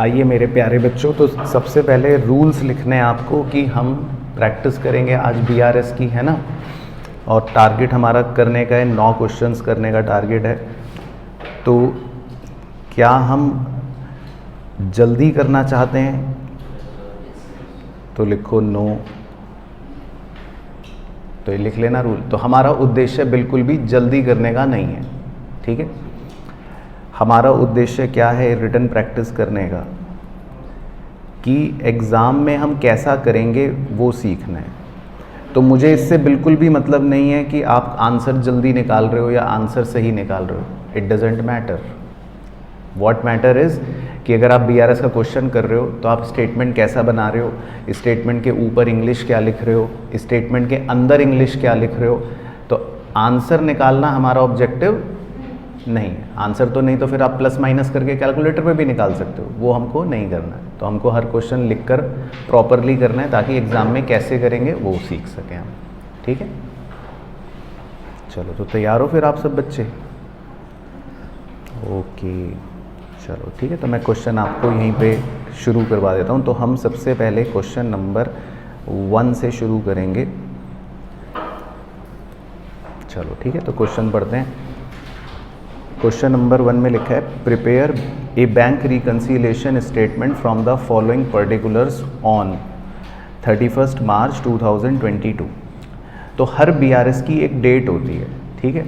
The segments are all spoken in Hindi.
आइए मेरे प्यारे बच्चों, तो सबसे पहले रूल्स लिखने हैं आपको कि हम प्रैक्टिस करेंगे आज बीआरएस की, है ना। और टारगेट हमारा करने का है 9 क्वेश्चंस करने का टारगेट है। तो क्या हम जल्दी करना चाहते हैं तो लिखो नो, तो ये लिख लेना रूल। तो हमारा उद्देश्य बिल्कुल भी जल्दी करने का नहीं है, ठीक है। हमारा उद्देश्य क्या है रिटन प्रैक्टिस करने का, कि एग्ज़ाम में हम कैसा करेंगे वो सीखना है। तो मुझे इससे बिल्कुल भी मतलब नहीं है कि आप आंसर जल्दी निकाल रहे हो या आंसर सही निकाल रहे हो। It doesn't matter. What matter is कि अगर आप बीआरएस का क्वेश्चन कर रहे हो तो आप स्टेटमेंट कैसा बना रहे हो, स्टेटमेंट के ऊपर इंग्लिश क्या लिख रहे हो, स्टेटमेंट के अंदर इंग्लिश क्या लिख रहे हो। तो आंसर निकालना हमारा ऑब्जेक्टिव नहीं है। आंसर तो नहीं तो फिर आप प्लस माइनस करके कैलकुलेटर पे भी निकाल सकते हो, वो हमको नहीं करना है। तो हमको हर क्वेश्चन लिखकर प्रॉपरली करना है ताकि एग्ज़ाम में कैसे करेंगे वो सीख सकें हम, ठीक है। चलो तो तैयार हो फिर आप सब बच्चे? ओके चलो ठीक है। तो मैं क्वेश्चन आपको यहीं पे शुरू करवा देता हूँ। तो हम सबसे पहले क्वेश्चन नंबर 1 से शुरू करेंगे। चलो ठीक है, तो क्वेश्चन पढ़ते हैं। क्वेश्चन नंबर 1 में लिखा है, prepare A bank reconciliation statement from the following particulars on 31 March 2022। तो हर बीआरएस की एक डेट होती है, ठीक है।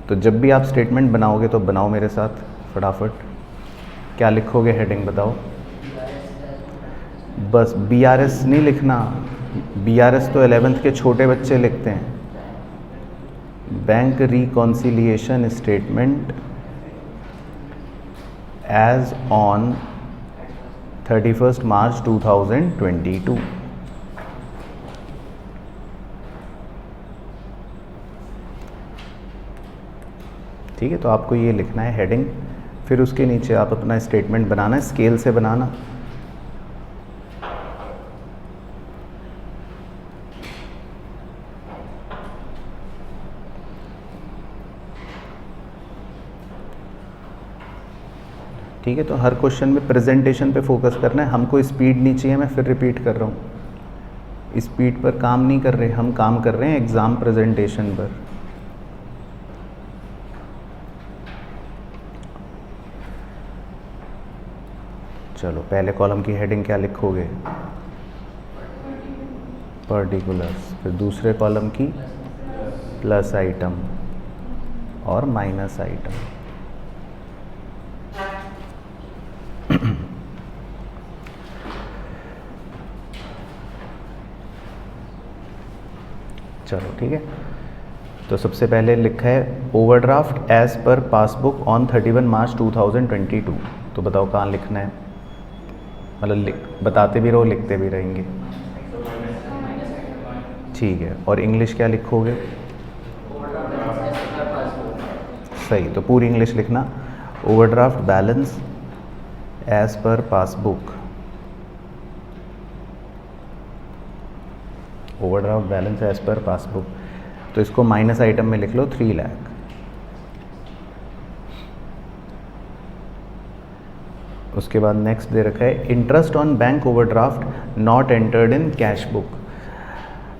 तो जब भी आप स्टेटमेंट बनाओगे तो बनाओ मेरे साथ फटाफट। क्या लिखोगे, हेडिंग बताओ। बस बीआरएस नहीं लिखना, बीआरएस तो 11th के छोटे बच्चे लिखते हैं। Bank reconciliation statement as on 31 March 2022। ठीक है, तो आपको ये लिखना है हेडिंग, फिर उसके नीचे आप अपना स्टेटमेंट बनाना है, स्केल से बनाना। ठीक है, तो हर क्वेश्चन में प्रेजेंटेशन पे फोकस करना है। हमको स्पीड नहीं चाहिए, मैं फिर रिपीट कर रहा हूँ। स्पीड पर काम नहीं कर रहे, हम काम कर रहे हैं एग्ज़ाम प्रेजेंटेशन पर। चलो पहले कॉलम की हेडिंग क्या लिखोगे, पर्टिकुलर्स। फिर दूसरे कॉलम की प्लस आइटम और माइनस आइटम। चलो ठीक है, तो सबसे पहले लिखा है overdraft as per passbook on 31 March 2022। तो बताओ कहाँ लिखना है, मतलब बताते भी रहो लिखते भी रहेंगे, ठीक है। और इंग्लिश क्या लिखोगे, सही, तो पूरी इंग्लिश लिखना। Overdraft balance as per passbook, overdraft balance as per passbook. तो इसको माइनस आइटम में लिख लो 3 लाख। उसके बाद नेक्स्ट दे रखा है interest on bank overdraft not entered in cash book.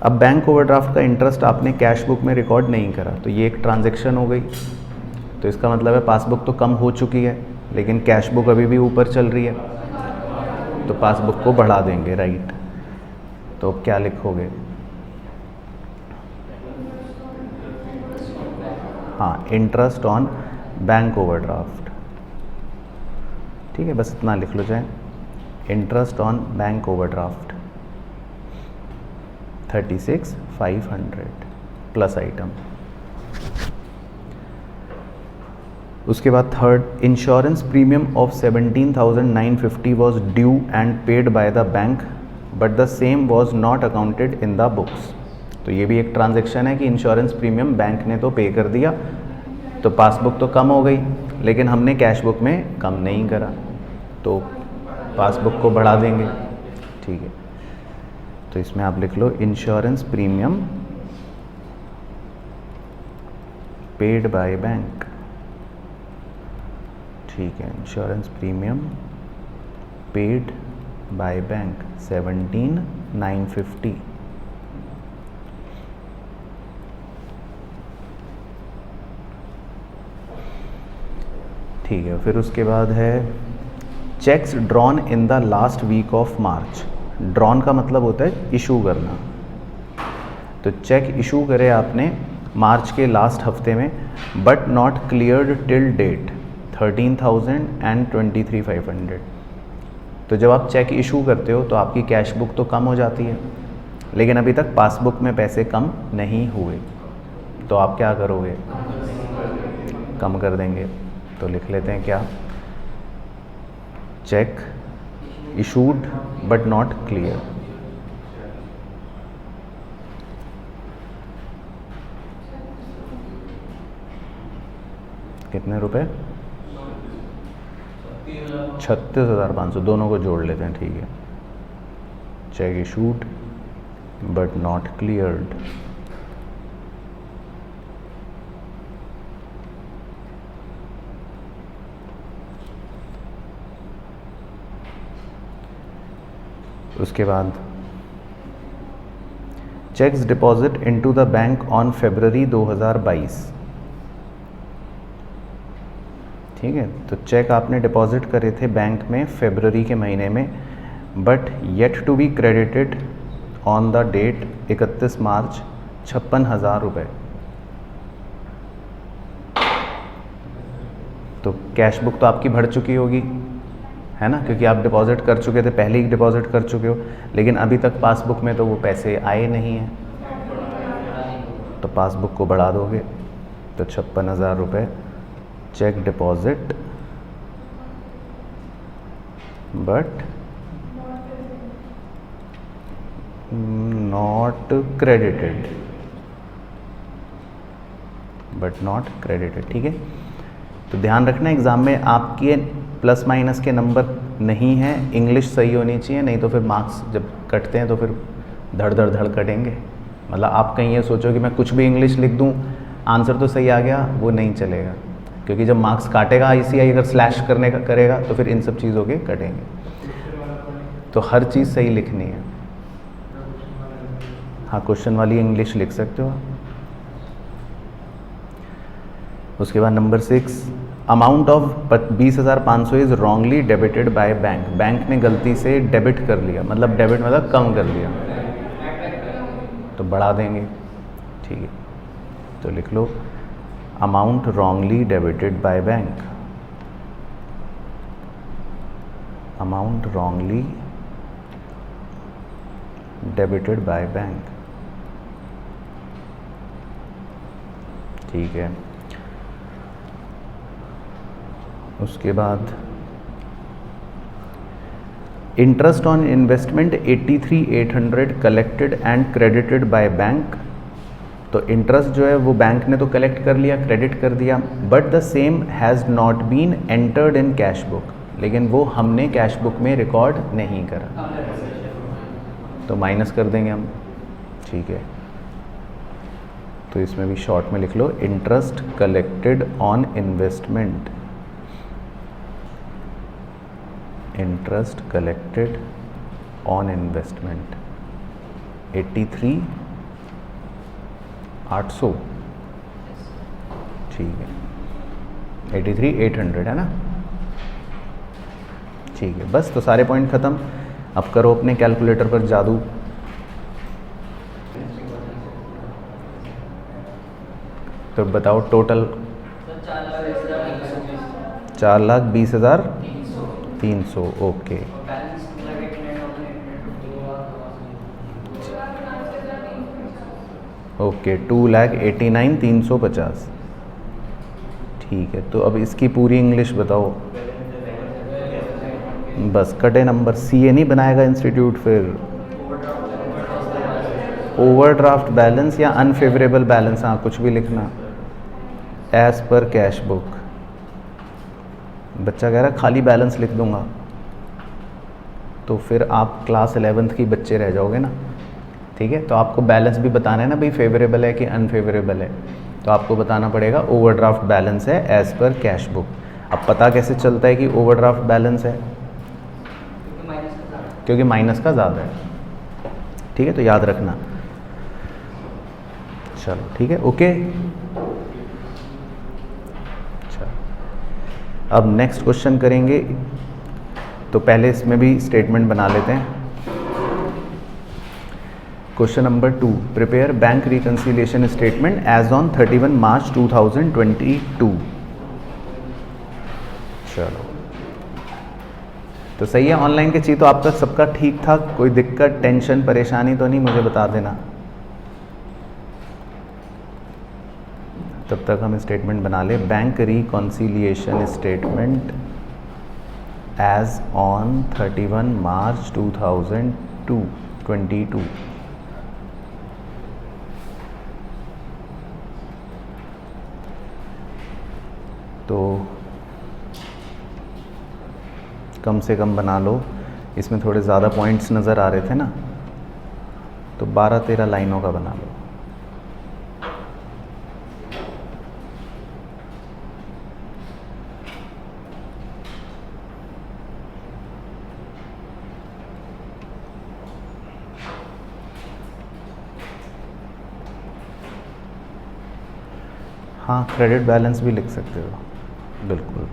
अब बैंक ओवरड्राफ्ट का इंटरेस्ट आपने कैश बुक में रिकॉर्ड नहीं करा, तो ये एक ट्रांजैक्शन हो गई। तो इसका मतलब है पासबुक तो कम हो चुकी है लेकिन कैश बुक अभी भी ऊपर चल रही है, तो पासबुक को बढ़ा देंगे, राइट। तो क्या लिखोगे, हाँ, इंटरेस्ट ऑन बैंक ओवरड्राफ्ट, ठीक है। बस इतना लिख लो चाहे, interest on bank overdraft 36,500 plus item. उसके बाद third, insurance premium of 17,950 was due and paid by the bank but the same was not accounted in the books. तो ये भी एक ट्रांजैक्शन है कि इंश्योरेंस प्रीमियम बैंक ने तो पे कर दिया, तो पासबुक तो कम हो गई लेकिन हमने कैश बुक में कम नहीं करा, तो पासबुक को बढ़ा देंगे, ठीक है। तो इसमें आप लिख लो insurance premium paid by bank, ठीक है। Insurance premium paid by bank 17,950। ठीक है, फिर उसके बाद है cheques drawn in the last week of March. Drawn का मतलब होता है इशू करना। तो चेक इशू करे आपने मार्च के लास्ट हफ्ते में, but not cleared till date 13,000 and 23,500। तो जब आप चेक इशू करते हो तो आपकी कैश बुक तो कम हो जाती है, लेकिन अभी तक पासबुक में पैसे कम नहीं हुए, तो आप क्या करोगे? कम कर देंगे। तो लिख लेते हैं क्या? Check issued but not clear. कितने रुपए? 36,500। दोनों को जोड़ लेते हैं, ठीक है। Cheque issued but not cleared. उसके बाद cheques deposit into the bank on February 2022। ठीक है, तो चेक आपने डिपॉजिट करे थे बैंक में फरवरी के महीने में, but yet to be credited on the date 31 March 56,000 रुपये। तो कैश बुक तो आपकी भर चुकी होगी, है ना, क्योंकि आप डिपॉजिट कर चुके थे, पहले ही डिपॉजिट कर चुके हो, लेकिन अभी तक पासबुक में तो वो पैसे आए नहीं हैं, तो पासबुक को बढ़ा दोगे। तो 56,000 रुपये cheque deposit but not credited, but not credited. ठीक है, तो ध्यान रखना एग्ज़ाम में आपके प्लस माइनस के नंबर नहीं हैं, इंग्लिश सही होनी चाहिए, नहीं तो फिर मार्क्स जब कटते हैं तो फिर धड़ धड़ धड़ कटेंगे। मतलब आप कहीं ये सोचो कि मैं कुछ भी इंग्लिश लिख दूं, आंसर तो सही आ गया, वो नहीं चलेगा, क्योंकि जब मार्क्स काटेगा ICI अगर स्लैश करने का करेगा तो फिर इन सब चीज़ों के कटेंगे। तो हर चीज़ सही लिखनी है। हाँ, क्वेश्चन वाली इंग्लिश लिख सकते हो। उसके बाद number 6, amount of 20,500 is wrongly debited by bank. Bank ने गलती से डेबिट कर लिया, मतलब डेबिट मतलब कम कर लिया, तो बढ़ा देंगे। ठीक है, तो लिख लो amount wrongly debited by bank, amount wrongly debited bye bank. ठीक है, उसके बाद interest on investment 83,800 collected and credited by bank. तो इंटरेस्ट जो है वो बैंक ने तो कलेक्ट कर लिया, क्रेडिट कर दिया, but the same has not been entered in cash book, लेकिन वो हमने कैश बुक में रिकॉर्ड नहीं करा, तो माइनस कर देंगे हम। ठीक है, तो इसमें भी शॉर्ट में लिख लो interest collected on investment, interest collected on investment 83,800। ठीक है, 83,800 है ना। ठीक है, बस तो सारे पॉइंट ख़त्म। अब करो अपने कैलकुलेटर पर जादू। तो बताओ टोटल 4,20,300। Okay, okay 2,89,350। ठीक है, तो अब इसकी पूरी इंग्लिश बताओ। बस कटे नंबर। CA नहीं बनाएगा इंस्टीट्यूट फिर। ओवरड्राफ्ट बैलेंस या अनफेवरेबल बैलेंस, हाँ कुछ भी लिखना। एज पर कैश बुक, बच्चा कह रहा है खाली बैलेंस लिख दूंगा, तो फिर आप क्लास 11th की बच्चे रह जाओगे ना। ठीक है, तो आपको बैलेंस भी बताना है ना भाई, फेवरेबल है कि अनफेवरेबल है, तो आपको बताना पड़ेगा ओवरड्राफ्ट बैलेंस है एज पर कैश बुक। अब पता कैसे चलता है कि ओवरड्राफ्ट बैलेंस है? क्योंकि माइनस का ज़्यादा है, ठीक है, तो याद रखना। चलो ठीक है, ओके। चलो अब नेक्स्ट क्वेश्चन करेंगे, तो पहले इसमें भी स्टेटमेंट बना लेते हैं। Question number 2, prepare bank reconciliation statement as on 31 March 2022। चलो तो सही है, ऑनलाइन के चाहिए तो आप तक सबका ठीक था, कोई दिक्कत टेंशन परेशानी तो नहीं, मुझे बता देना, तब तक हम स्टेटमेंट बना ले। Bank reconciliation statement as on 31 March 2022। तो कम से कम बना लो, इसमें थोड़े ज़्यादा पॉइंट्स नज़र आ रहे थे ना, तो 12-13 लाइनों का बना लो। हाँ, क्रेडिट बैलेंस भी लिख सकते हो, बिल्कुल।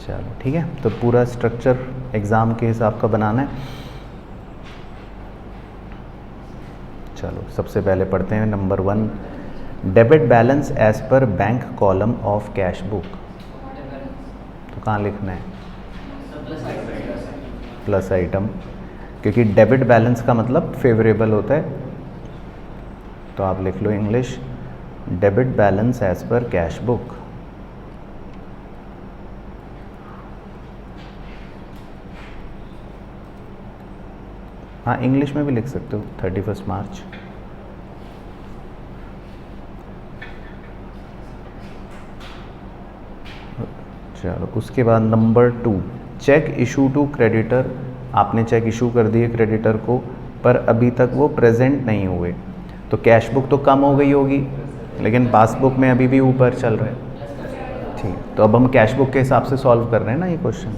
चलो ठीक है, तो पूरा स्ट्रक्चर एग्ज़ाम के हिसाब का बनाना है। चलो सबसे पहले पढ़ते हैं number 1, debit balance as per bank column of cash book. तो कहाँ लिखना है? प्लस आइटम, क्योंकि डेबिट बैलेंस का मतलब फेवरेबल होता है, तो आप लिख लो English debit balance as per cash book. हाँ, इंग्लिश में भी लिख सकते हो 31 मार्च। चलो उसके बाद number 2, cheque issue to creditor. आपने चेक इशू कर दिए क्रेडिटर को, पर अभी तक वो प्रेजेंट नहीं हुए, तो कैश बुक तो कम हो गई होगी, लेकिन पासबुक में अभी भी ऊपर चल रहा है। ठीक, तो अब हम कैश बुक के हिसाब से सॉल्व कर रहे हैं ना ये क्वेश्चन,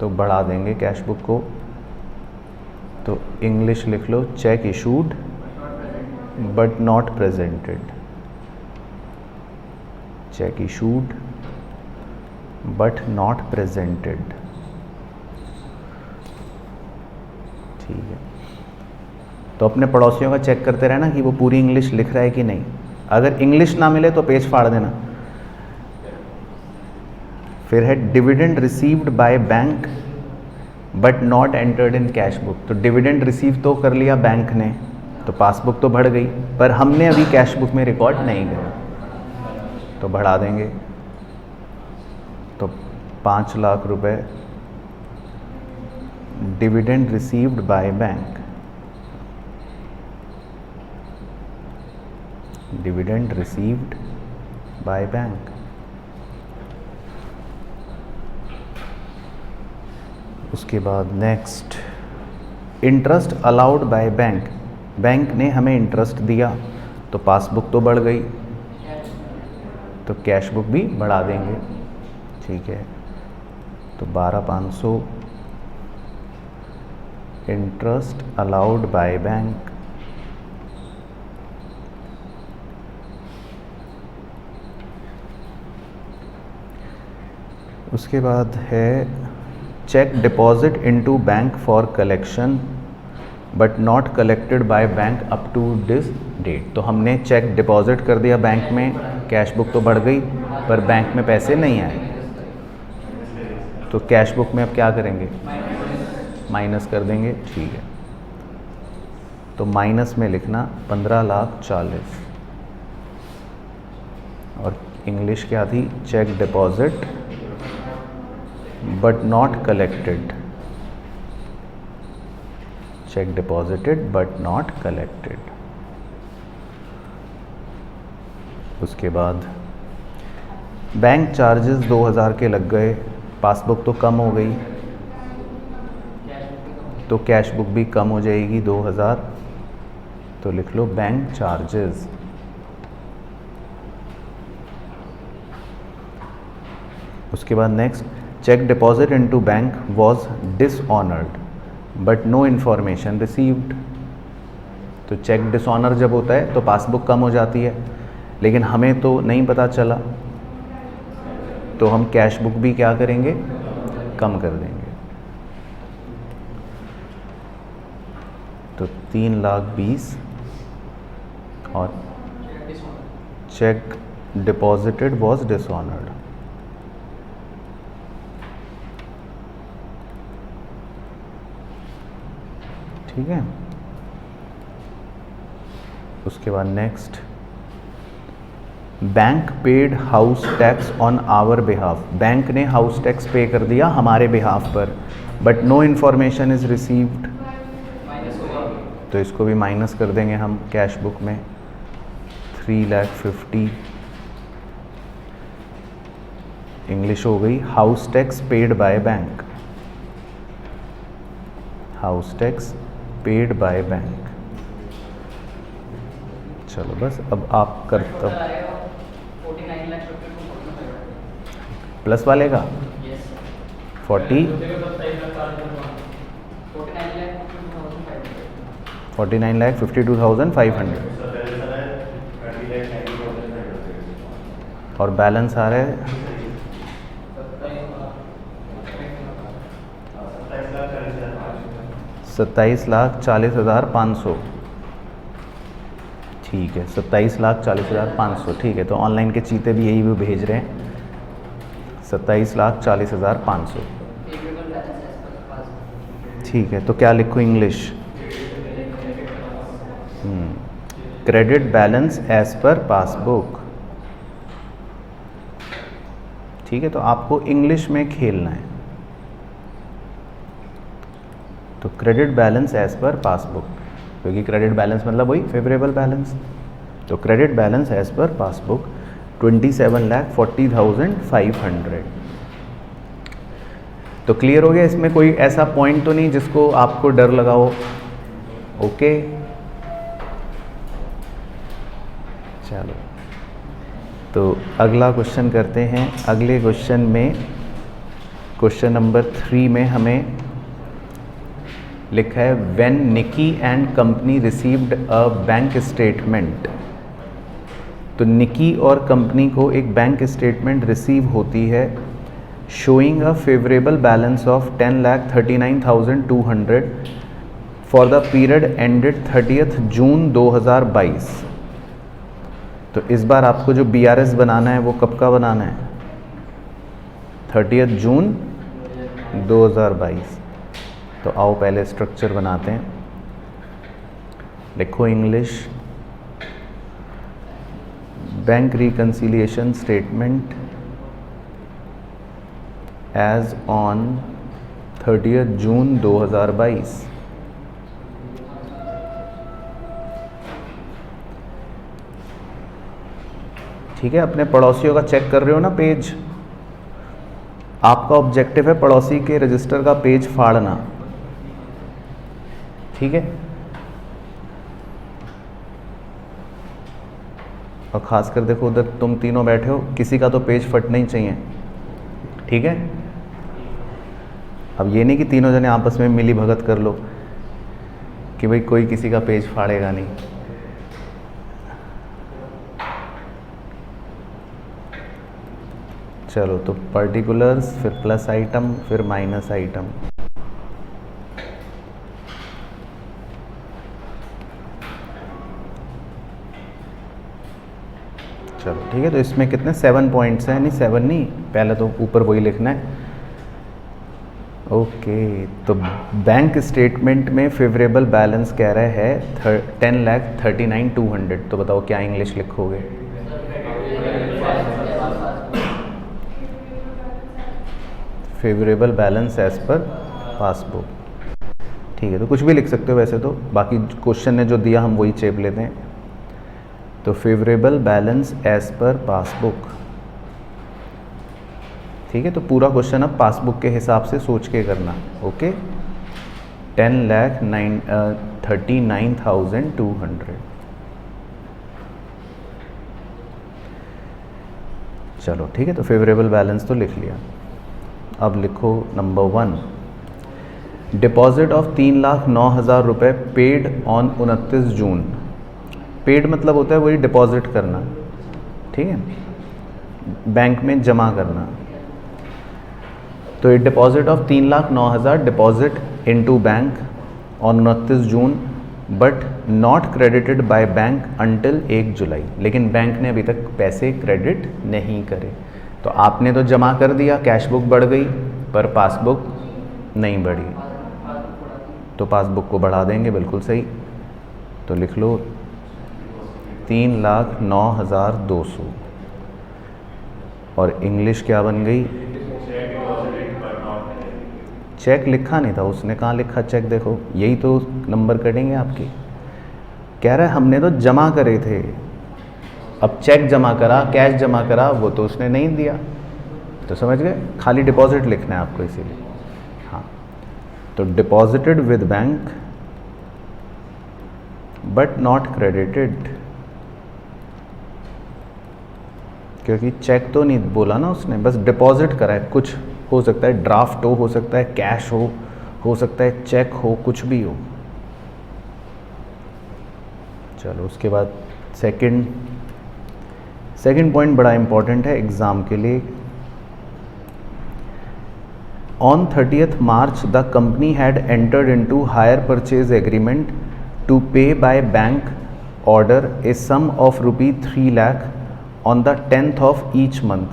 तो बढ़ा देंगे कैश बुक को। तो इंग्लिश लिख लो cheque issued but not presented. Cheque issued but not presented. ठीक है, तो अपने पड़ोसियों का चेक करते रहना कि वो पूरी इंग्लिश लिख रहा है कि नहीं। अगर इंग्लिश ना मिले तो पेज फाड़ देना। फिर है dividend received by bank but not entered in cash book. तो डिविडेंड रिसीव तो कर लिया बैंक ने, तो पासबुक तो बढ़ गई, पर हमने अभी कैश बुक में रिकॉर्ड नहीं करा, तो बढ़ा देंगे। तो 5 लाख रुपए dividend received by bank, dividend received by bank. उसके बाद next, interest allowed by bank. Bank ने हमें इंटरेस्ट दिया, तो पासबुक तो बढ़ गई, तो कैश बुक भी बढ़ा देंगे। ठीक है, तो 12,500 इंटरेस्ट अलाउड बाय बैंक। उसके बाद है cheque deposit into bank for collection but not collected by bank up to this date. तो हमने चेक डिपॉजिट कर दिया बैंक में, कैश बुक तो बढ़ गई, पर बैंक में पैसे नहीं आए, तो कैश बुक में अब क्या करेंगे? माइनस कर देंगे। ठीक है, तो माइनस में लिखना 15,40,000, और इंग्लिश क्या थी? Cheque deposit but not collected. Cheque deposited but not collected. उसके बाद बैंक चार्जेस 2,000 के लग गए, पासबुक तो कम हो गई, तो कैश बुक भी कम हो जाएगी 2,000, तो लिख लो बैंक चार्जेस। उसके बाद next, cheque deposit into bank was dishonoured but no information received. तो चेक डिसऑनर जब होता है तो पासबुक कम हो जाती है, लेकिन हमें तो नहीं पता चला, तो हम कैश बुक भी क्या करेंगे, कम कर देंगे। तो 3,20,000 और चेक डिपॉजिटेड वॉज डिसऑनर्ड। ठीक है। उसके बाद next, bank paid house tax on our behalf. Bank ने हाउस टैक्स पे कर दिया हमारे बिहाफ पर, but no information is received, तो इसको भी माइनस कर देंगे हम कैश बुक में। 3,50,000 इंग्लिश हो गई house tax paid by bank, house tax paid by bank. चलो बस अब आप करते प्लस वाले का 49,52,500 और बैलेंस आ रहा है 27,40,500। ठीक है, 27,40,500। ठीक है, तो ऑनलाइन के चीते भी यही भी भेज रहे हैं, 27,40,500। ठीक है, तो क्या लिखूँ English? Credit balance as per passbook. ठीक है, तो आपको इंग्लिश में खेलना है। तो credit balance as per passbook, क्योंकि क्रेडिट बैलेंस मतलब वही फेवरेबल बैलेंस। तो credit balance as per passbook 27,40,500। तो क्लियर हो गया? इसमें कोई ऐसा पॉइंट तो नहीं जिसको आपको डर लगा हो? ओके, चलो तो अगला क्वेश्चन करते हैं। अगले क्वेश्चन में, क्वेश्चन नंबर 3 में हमें लिखा है when Nikki and company received a bank statement. तो निकी और कंपनी को एक बैंक स्टेटमेंट रिसीव होती है showing a favourable balance of 10,39,200 for the period ended 30th June 2022। तो इस बार आपको जो BRS बनाना है वो कब का बनाना है? 30th June 2022। तो आओ पहले स्ट्रक्चर बनाते हैं। लिखो English, bank reconciliation statement as on 30th June 2022। ठीक है, अपने पड़ोसियों का चेक कर रहे हो ना पेज? आपका ऑब्जेक्टिव है पड़ोसी के रजिस्टर का पेज फाड़ना। ठीक है, और खासकर देखो उधर तुम तीनों बैठे हो, किसी का तो पेज फटना ही चाहिए। ठीक है, अब ये नहीं कि तीनों जने आपस में मिली भगत कर लो कि भाई कोई किसी का पेज फाड़ेगा नहीं। चलो, तो पर्टिकुलर्स, फिर प्लस आइटम, फिर माइनस आइटम। चलो ठीक है, तो इसमें कितने 7 पॉइंट्स हैं? नहीं 7 नहीं, पहले तो ऊपर वही लिखना है। ओके, तो बैंक स्टेटमेंट में फेवरेबल बैलेंस कह रहा है 10,39,200। तो बताओ क्या इंग्लिश लिखोगे? Favourable balance as per passbook. ठीक है, तो कुछ भी लिख सकते हो वैसे तो, बाकी क्वेश्चन ने जो दिया हम वही चेप लेते हैं। तो favourable balance as per passbook. ठीक है, तो पूरा क्वेश्चन अब पासबुक के हिसाब से सोच के करना। ओके, 10,39,200। चलो ठीक है, तो फेवरेबल बैलेंस तो लिख लिया। अब लिखो नंबर 1, डिपॉजिट ऑफ 3,09,000 रुपये पेड ऑन 29 जून। पेड मतलब होता है वही डिपॉजिट करना, ठीक है, बैंक में जमा करना। तो ये deposit of 3,09,000 deposit into bank on 29 June but not credited by bank until 1 जुलाई। लेकिन बैंक ने अभी तक पैसे क्रेडिट नहीं करे। तो आपने तो जमा कर दिया, कैश बुक बढ़ गई, पर पासबुक नहीं बढ़ी, तो पासबुक को बढ़ा देंगे, बिल्कुल सही। तो लिख लो 3,09,200 और इंग्लिश क्या बन गई? चेक लिखा नहीं था उसने, कहाँ लिखा चेक? देखो यही तो नंबर कटेंगे आपके। कह रहा है हमने तो जमा करे थे, अब चेक जमा करा, कैश जमा करा, वो तो उसने नहीं दिया। तो समझ गए, खाली डिपॉजिट लिखना है आपको इसीलिए। हाँ, तो deposited with bank but not credited, क्योंकि चेक तो नहीं बोला ना उसने, बस डिपॉजिट करा है। कुछ हो सकता है, ड्राफ्ट हो सकता है, कैश हो सकता है, चेक हो, कुछ भी हो। चलो उसके बाद सेकंड पॉइंट बड़ा इंपॉर्टेंट है एग्जाम के लिए। On 30th March the company had entered into hire purchase agreement to pay by bank order a sum of ₹3 lakh on the 10th of each month.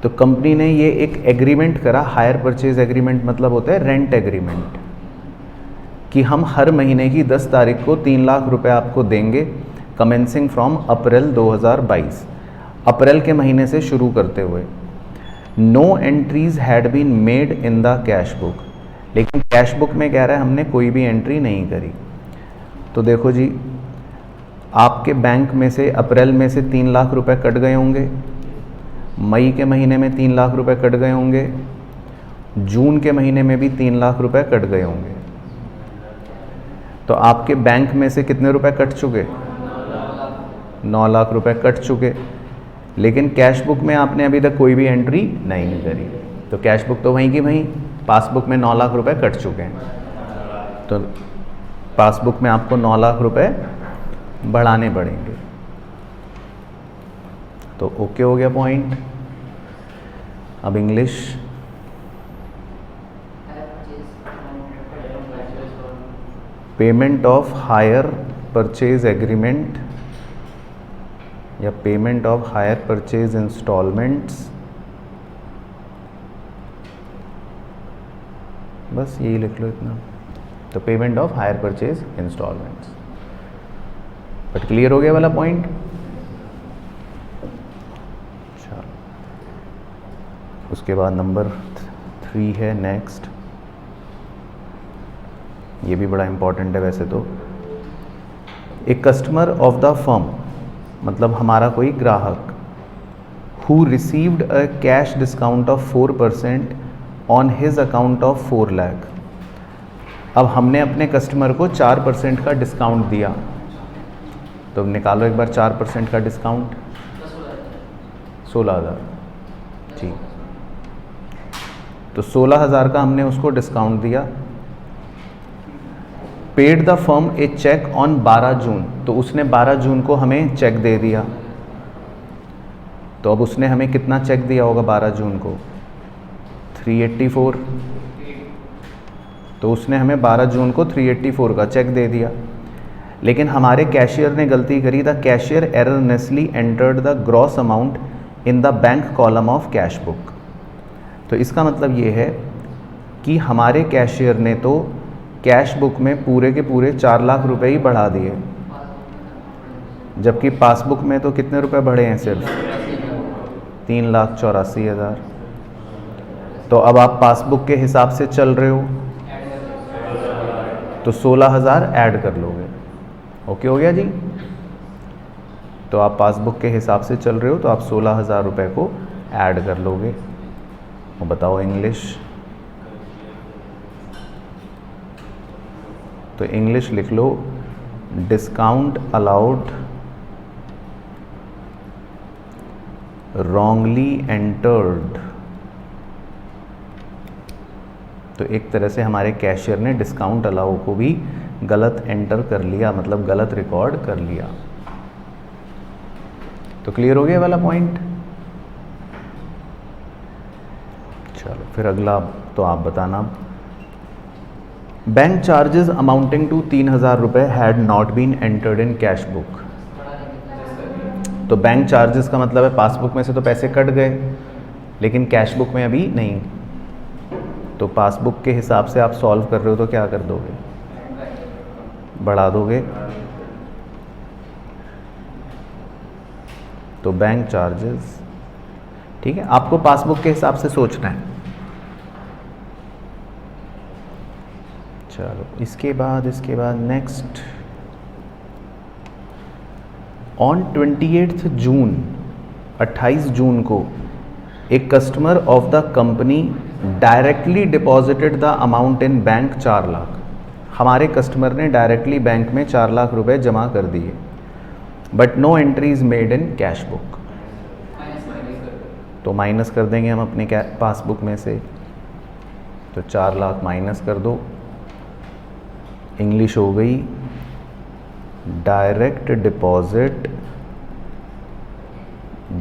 तो कंपनी ने ये एक एग्रीमेंट करा, हायर परचेज एग्रीमेंट मतलब होता है रेंट एग्रीमेंट, कि हम हर महीने की 10 तारीख को 3 लाख रुपए आपको देंगे, कमेंसिंग फ्रॉम अप्रैल 2022, अप्रैल के महीने से शुरू करते हुए। No entries had been made in the cash book, लेकिन कैश बुक में कह रहा है हमने कोई भी एंट्री नहीं करी। तो देखो जी, आपके बैंक में से अप्रैल में से 3 लाख रुपए कट गए होंगे, मई के महीने में 3 लाख रुपए कट गए होंगे, जून के महीने में भी 3 लाख रुपए कट गए होंगे। तो आपके बैंक में से कितने रुपए कट चुके? 9 लाख रुपए कट चुके। लेकिन कैश बुक में आपने अभी तक कोई भी एंट्री नहीं करी, तो कैश बुक तो वहीं की वहीं, पासबुक में 9 लाख रुपए कट चुके हैं, तो पासबुक में आपको 9 लाख रुपए बढ़ाने पड़ेंगे। तो ओके हो गया पॉइंट। अब English, payment of hire purchase agreement या payment of hire purchase instalments, बस यही लिख लो इतना। तो payment of hire purchase instalments, but clear हो गया वाला पॉइंट। अच्छा, उसके बाद नंबर 3 है नेक्स्ट, ये भी बड़ा इंपॉर्टेंट है वैसे तो। A customer of the firm मतलब हमारा कोई ग्राहक, who received a cash discount of 4% on his account of 4 lakh. अब हमने अपने कस्टमर को 4% का डिस्काउंट दिया, तो निकालो एक बार 4% का डिस्काउंट, 16,000 जी। तो 16,000 का हमने उसको डिस्काउंट दिया। Paid the firm a cheque on 12 June, तो उसने 12 जून को हमें चेक दे दिया। तो अब उसने हमें कितना चेक दिया होगा 12 जून को? 384। तो उसने हमें 12 जून को 384 का चेक दे दिया। लेकिन हमारे कैशियर ने गलती करी, the cashier erroneously entered the gross amount in the bank column of cash book. तो इसका मतलब ये है कि हमारे कैशियर ने तो कैश बुक में पूरे के पूरे 4 लाख रुपए ही बढ़ा दिए, जबकि पासबुक में तो कितने रुपए बढ़े हैं? सिर्फ 3,84,000। तो अब आप पासबुक के हिसाब से चल रहे हो तो 16,000 ऐड कर लोगे। ओके हो गया जी। तो आप पासबुक के हिसाब से चल रहे हो तो आप 16,000 रुपये को ऐड कर लोगे। और बताओ इंग्लिश, तो इंग्लिश लिख लो डिस्काउंट अलाउड wrongly entered, तो एक तरह से हमारे कैशियर ने डिस्काउंट अलाउ को भी गलत एंटर कर लिया, मतलब गलत रिकॉर्ड कर लिया। तो क्लियर हो गया वाला पॉइंट। चलो फिर अगला तो आप बताना। बैंक चार्जेस अमाउंटिंग टू 3000 रुपये had not been entered in cash book. तो बैंक चार्जेस का मतलब है पासबुक में से तो पैसे कट गए, लेकिन कैश बुक में अभी नहीं। तो पासबुक के हिसाब से आप सॉल्व कर रहे हो तो क्या कर दोगे, बढ़ा दोगे। तो बैंक चार्जेस, ठीक है, आपको पासबुक के हिसाब से सोचना है। चलो इसके बाद नेक्स्ट, ऑन 28 जून, 28 जून को एक customer of the company directly deposited the amount in bank 4 lakh. हमारे कस्टमर ने डायरेक्टली बैंक में 4 लाख रुपए जमा कर दिए, but no entry is made in cash book. तो माइनस कर देंगे हम अपने पासबुक में से, तो 4 लाख माइनस कर दो। इंग्लिश हो गई डायरेक्ट डिपॉजिट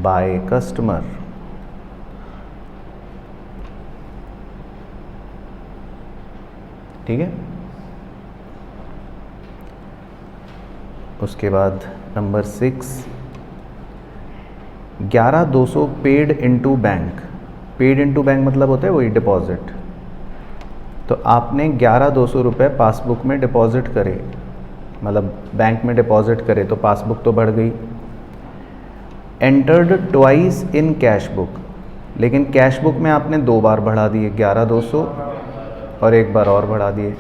बाय कस्टमर। ठीक है, उसके बाद number 6, 11,200 paid into bank. Paid into bank मतलब होता है वही डिपॉजिट। तो आपने 11,200 रुपये पासबुक में डिपॉजिट करे, मतलब बैंक में डिपॉजिट करे, तो पासबुक तो बढ़ गई। Entered twice in cash book, लेकिन कैश बुक में आपने 2 बार बढ़ा दिए 11,200 और 1 बार और बढ़ा दिए,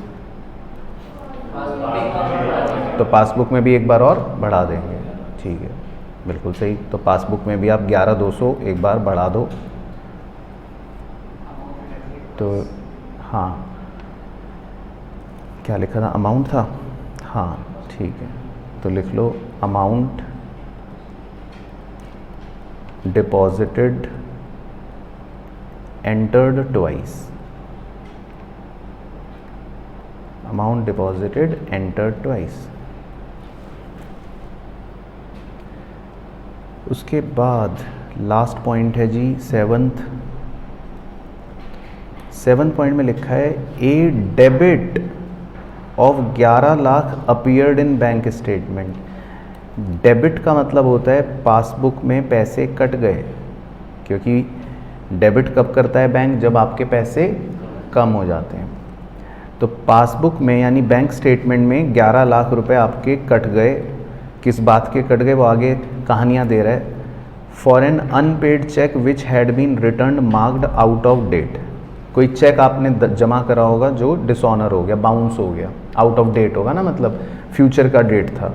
तो पासबुक में भी 1 बार और बढ़ा देंगे। ठीक है, बिल्कुल सही। तो पासबुक में भी आप 11,200 1 बार बढ़ा दो। तो हाँ, क्या लिखा था, अमाउंट था, हाँ ठीक है। तो लिख लो amount deposited entered twice. Amount deposited entered twice. उसके बाद लास्ट पॉइंट है जी 7th पॉइंट में लिखा है a debit of 11 lakh appeared in bank statement. Debit का मतलब होता है पासबुक में पैसे कट गए, क्योंकि डेबिट कब करता है बैंक, जब आपके पैसे कम हो जाते हैं। तो पासबुक में यानी बैंक स्टेटमेंट में 11 लाख रुपए आपके कट गए। किस बात के कट गए वो आगे कहानियाँ दे रहा है। For an unpaid cheque which had been return marked out of date. कोई चेक आपने जमा करा होगा जो डिसऑनर हो गया, बाउंस हो गया, आउट ऑफ डेट होगा ना, मतलब फ्यूचर का डेट था।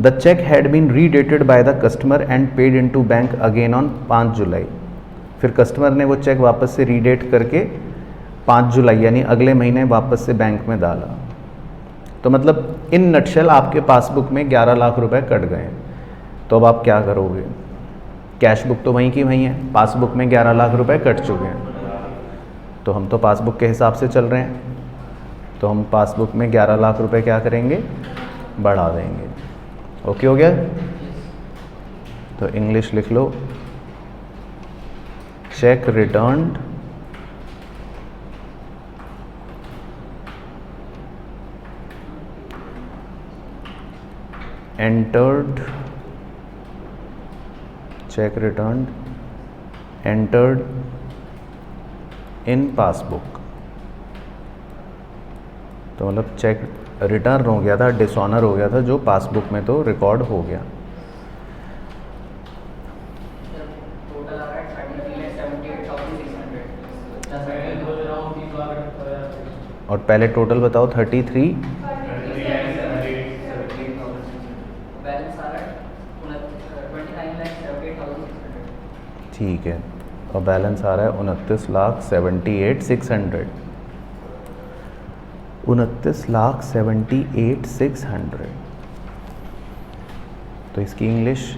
The cheque had been redated by the customer and paid into bank again on 5 July. फिर कस्टमर ने वो चेक वापस से रीडेट करके 5 जुलाई यानी अगले महीने वापस से बैंक में डाला। तो मतलब इन नटशेल आपके पासबुक में 11 लाख रुपए कट गए। तो अब आप क्या करोगे, कैश बुक तो वहीं की वहीं है, पासबुक में 11 लाख रुपए कट चुके हैं। तो हम तो पासबुक के हिसाब से चल रहे हैं, तो हम पासबुक में 11 लाख रुपए क्या करेंगे, बढ़ा देंगे। ओके हो गया। तो इंग्लिश लिख लो cheque returned entered, check returned entered in passbook। तो मतलब चेक रिटर्न हो गया था, डिसऑनर हो गया था, जो पासबुक में तो रिकॉर्ड हो गया। और पहले टोटल बताओ 33, ठीक है, और बैलेंस आ रहा है 29,78,600। 29,78,600। तो इसकी इंग्लिश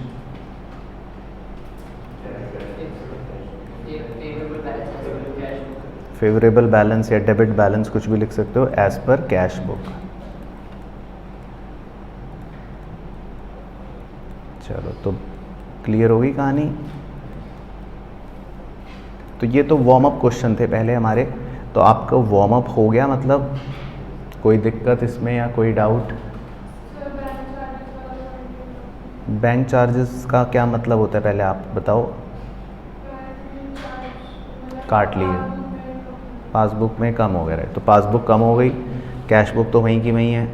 फेवरेबल बैलेंस या डेबिट बैलेंस कुछ भी लिख सकते हो, एज पर कैश बुक। चलो तो क्लियर होगी कहानी। तो ये तो वार्म अप क्वेश्चन थे पहले हमारे, तो आपका वार्म अप हो गया, मतलब कोई दिक्कत इसमें या कोई डाउट? बैंक चार्जेस का क्या मतलब होता है पहले आप बताओ। काट लिए, पासबुक में कम हो गया, तो पासबुक कम हो गई, कैश बुक तो वहीं की वहीं है,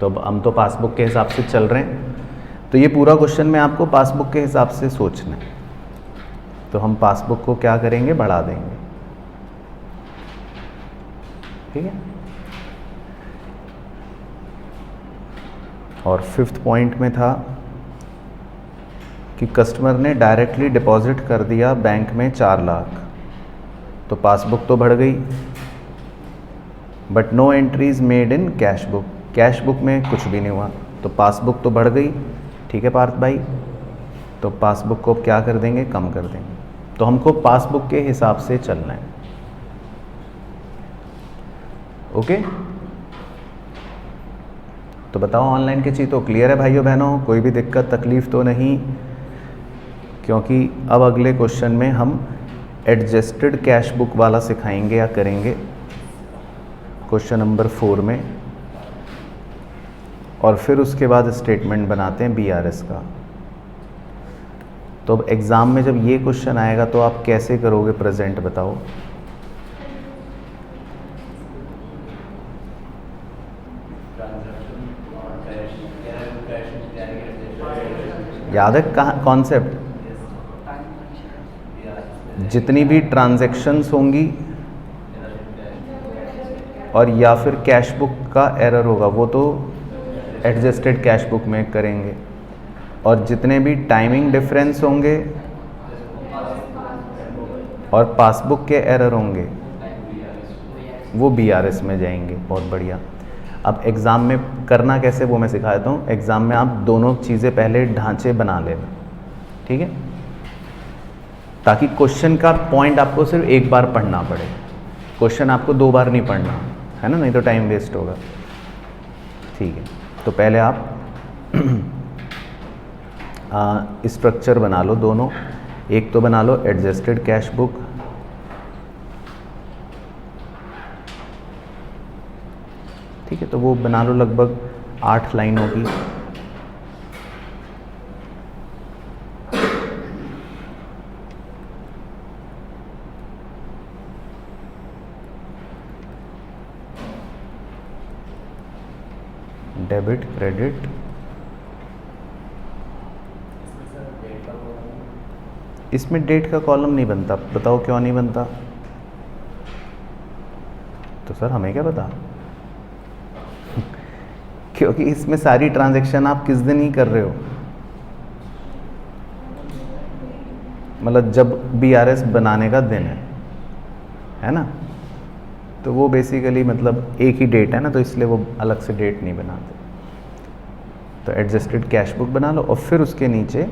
तो अब हम तो पासबुक के हिसाब से चल रहे हैं। तो ये पूरा क्वेश्चन में आपको पासबुक के हिसाब से सोचना है, तो हम पासबुक को क्या करेंगे, बढ़ा देंगे। ठीक है। और फिफ्थ पॉइंट में था कि कस्टमर ने डायरेक्टली डिपॉजिट कर दिया बैंक में 4 लाख, तो पासबुक तो बढ़ गई, but no entries made in cash book, cash book में कुछ भी नहीं हुआ, तो पासबुक तो बढ़ गई। ठीक है पार्थ भाई, तो पासबुक को क्या कर देंगे, कम कर देंगे। तो हमको पासबुक के हिसाब से चलना है। ओके, तो बताओ ऑनलाइन की चीज़ तो क्लियर है भाइयों बहनों, कोई भी दिक्कत तकलीफ तो नहीं? क्योंकि अब अगले क्वेश्चन में हम एडजस्टेड कैश बुक वाला सिखाएंगे या करेंगे, क्वेश्चन नंबर 4 में, और फिर उसके बाद स्टेटमेंट बनाते हैं बीआरएस का। तो अब एग्ज़ाम में जब ये क्वेश्चन आएगा तो आप कैसे करोगे प्रेजेंट, बताओ। याद है कहाँ कॉन्सेप्ट? जितनी भी ट्रांजैक्शंस होंगी और या फिर कैश बुक का एरर होगा वो तो एडजस्टेड कैश बुक में करेंगे, और जितने भी टाइमिंग डिफरेंस होंगे और पासबुक के एरर होंगे वो बीआरएस में जाएंगे। बहुत बढ़िया। अब एग्ज़ाम में करना कैसे वो मैं सिखा देता हूँ। एग्ज़ाम में आप दोनों चीज़ें पहले ढांचे बना लेना, ठीक है, ताकि क्वेश्चन का पॉइंट आपको सिर्फ एक बार पढ़ना पड़े, क्वेश्चन आपको 2 बार नहीं पढ़ना है ना, नहीं तो टाइम वेस्ट होगा। ठीक है, तो पहले आप स्ट्रक्चर बना लो दोनों। एक तो बना लो एडजस्टेड कैश बुक, ठीक है, तो वो बना लो, लगभग 8 लाइनों की। डेबिट क्रेडिट, इसमें डेट का कॉलम नहीं बनता, बताओ क्यों नहीं बनता? तो सर हमें क्या पता क्योंकि इसमें सारी ट्रांजैक्शन आप किस दिन ही कर रहे हो, मतलब जब बीआरएस बनाने का दिन है ना, तो वो बेसिकली मतलब एक ही डेट है ना, तो इसलिए वो अलग से डेट नहीं बनाते। तो एडजस्टेड कैश बुक बना लो और फिर उसके नीचे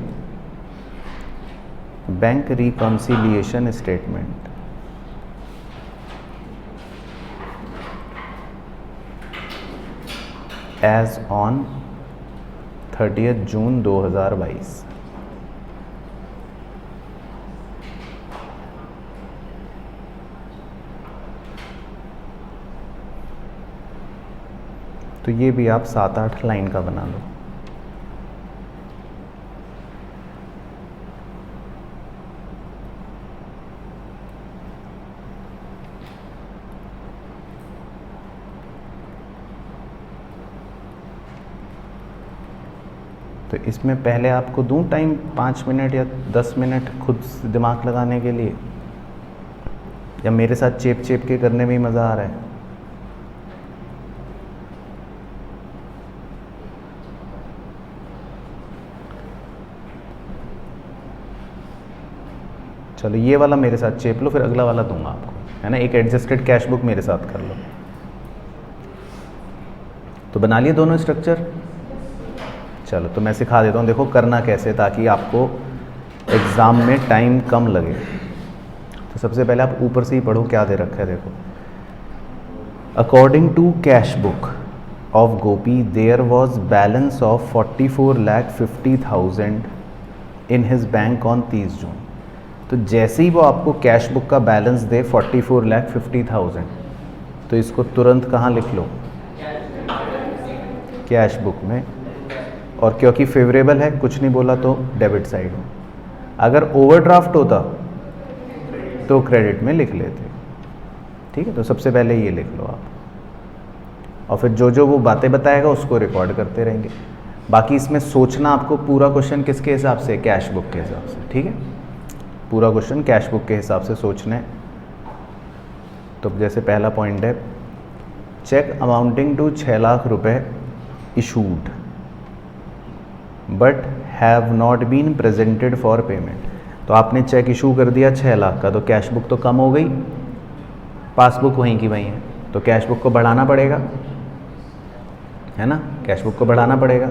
bank reconciliation statement. As on 30 June 2022। तो ये भी आप 7-8 लाइन का बना लो। तो इसमें पहले आपको दूं टाइम 5 मिनट या 10 मिनट खुद दिमाग लगाने के लिए, या मेरे साथ चेप चेप के करने में ही मज़ा आ रहा है? चलो ये वाला मेरे साथ चेप लो, फिर अगला वाला दूंगा आपको, है ना। एक एडजस्टेड कैश बुक मेरे साथ कर लो। तो बना लिए दोनों स्ट्रक्चर। चलो तो मैं सिखा देता हूँ, देखो करना कैसे, ताकि आपको एग्ज़ाम में टाइम कम लगे। तो सबसे पहले आप ऊपर से ही पढ़ो क्या दे रखा है, देखो। According to cash book of Gopi there was balance of 44,50,000 in his bank on 30 June. तो जैसे ही वो आपको कैश बुक का बैलेंस दे 44,50,000, तो इसको तुरंत कहाँ लिख लो, कैश बुक में। और क्योंकि फेवरेबल है, कुछ नहीं बोला तो डेबिट साइड में। अगर ओवरड्राफ्ट होता तो क्रेडिट में लिख लेते, ठीक है। तो सबसे पहले ये लिख लो आप, और फिर जो जो वो बातें बताएगा उसको रिकॉर्ड करते रहेंगे। बाकी इसमें सोचना आपको पूरा क्वेश्चन किसके हिसाब से, कैश बुक के हिसाब से, ठीक है। पूरा क्वेश्चन कैश बुक के हिसाब से सोचना है। तो जैसे पहला पॉइंट है, चेक अमाउंटिंग टू 6 लाख रुपए issued but have not been presented for payment. तो आपने चेक इशू कर दिया 6 लाख का, तो कैश बुक तो कम हो गई, पासबुक वहीं की वहीं है, तो कैश बुक को बढ़ाना पड़ेगा, है ना। कैश बुक को बढ़ाना पड़ेगा।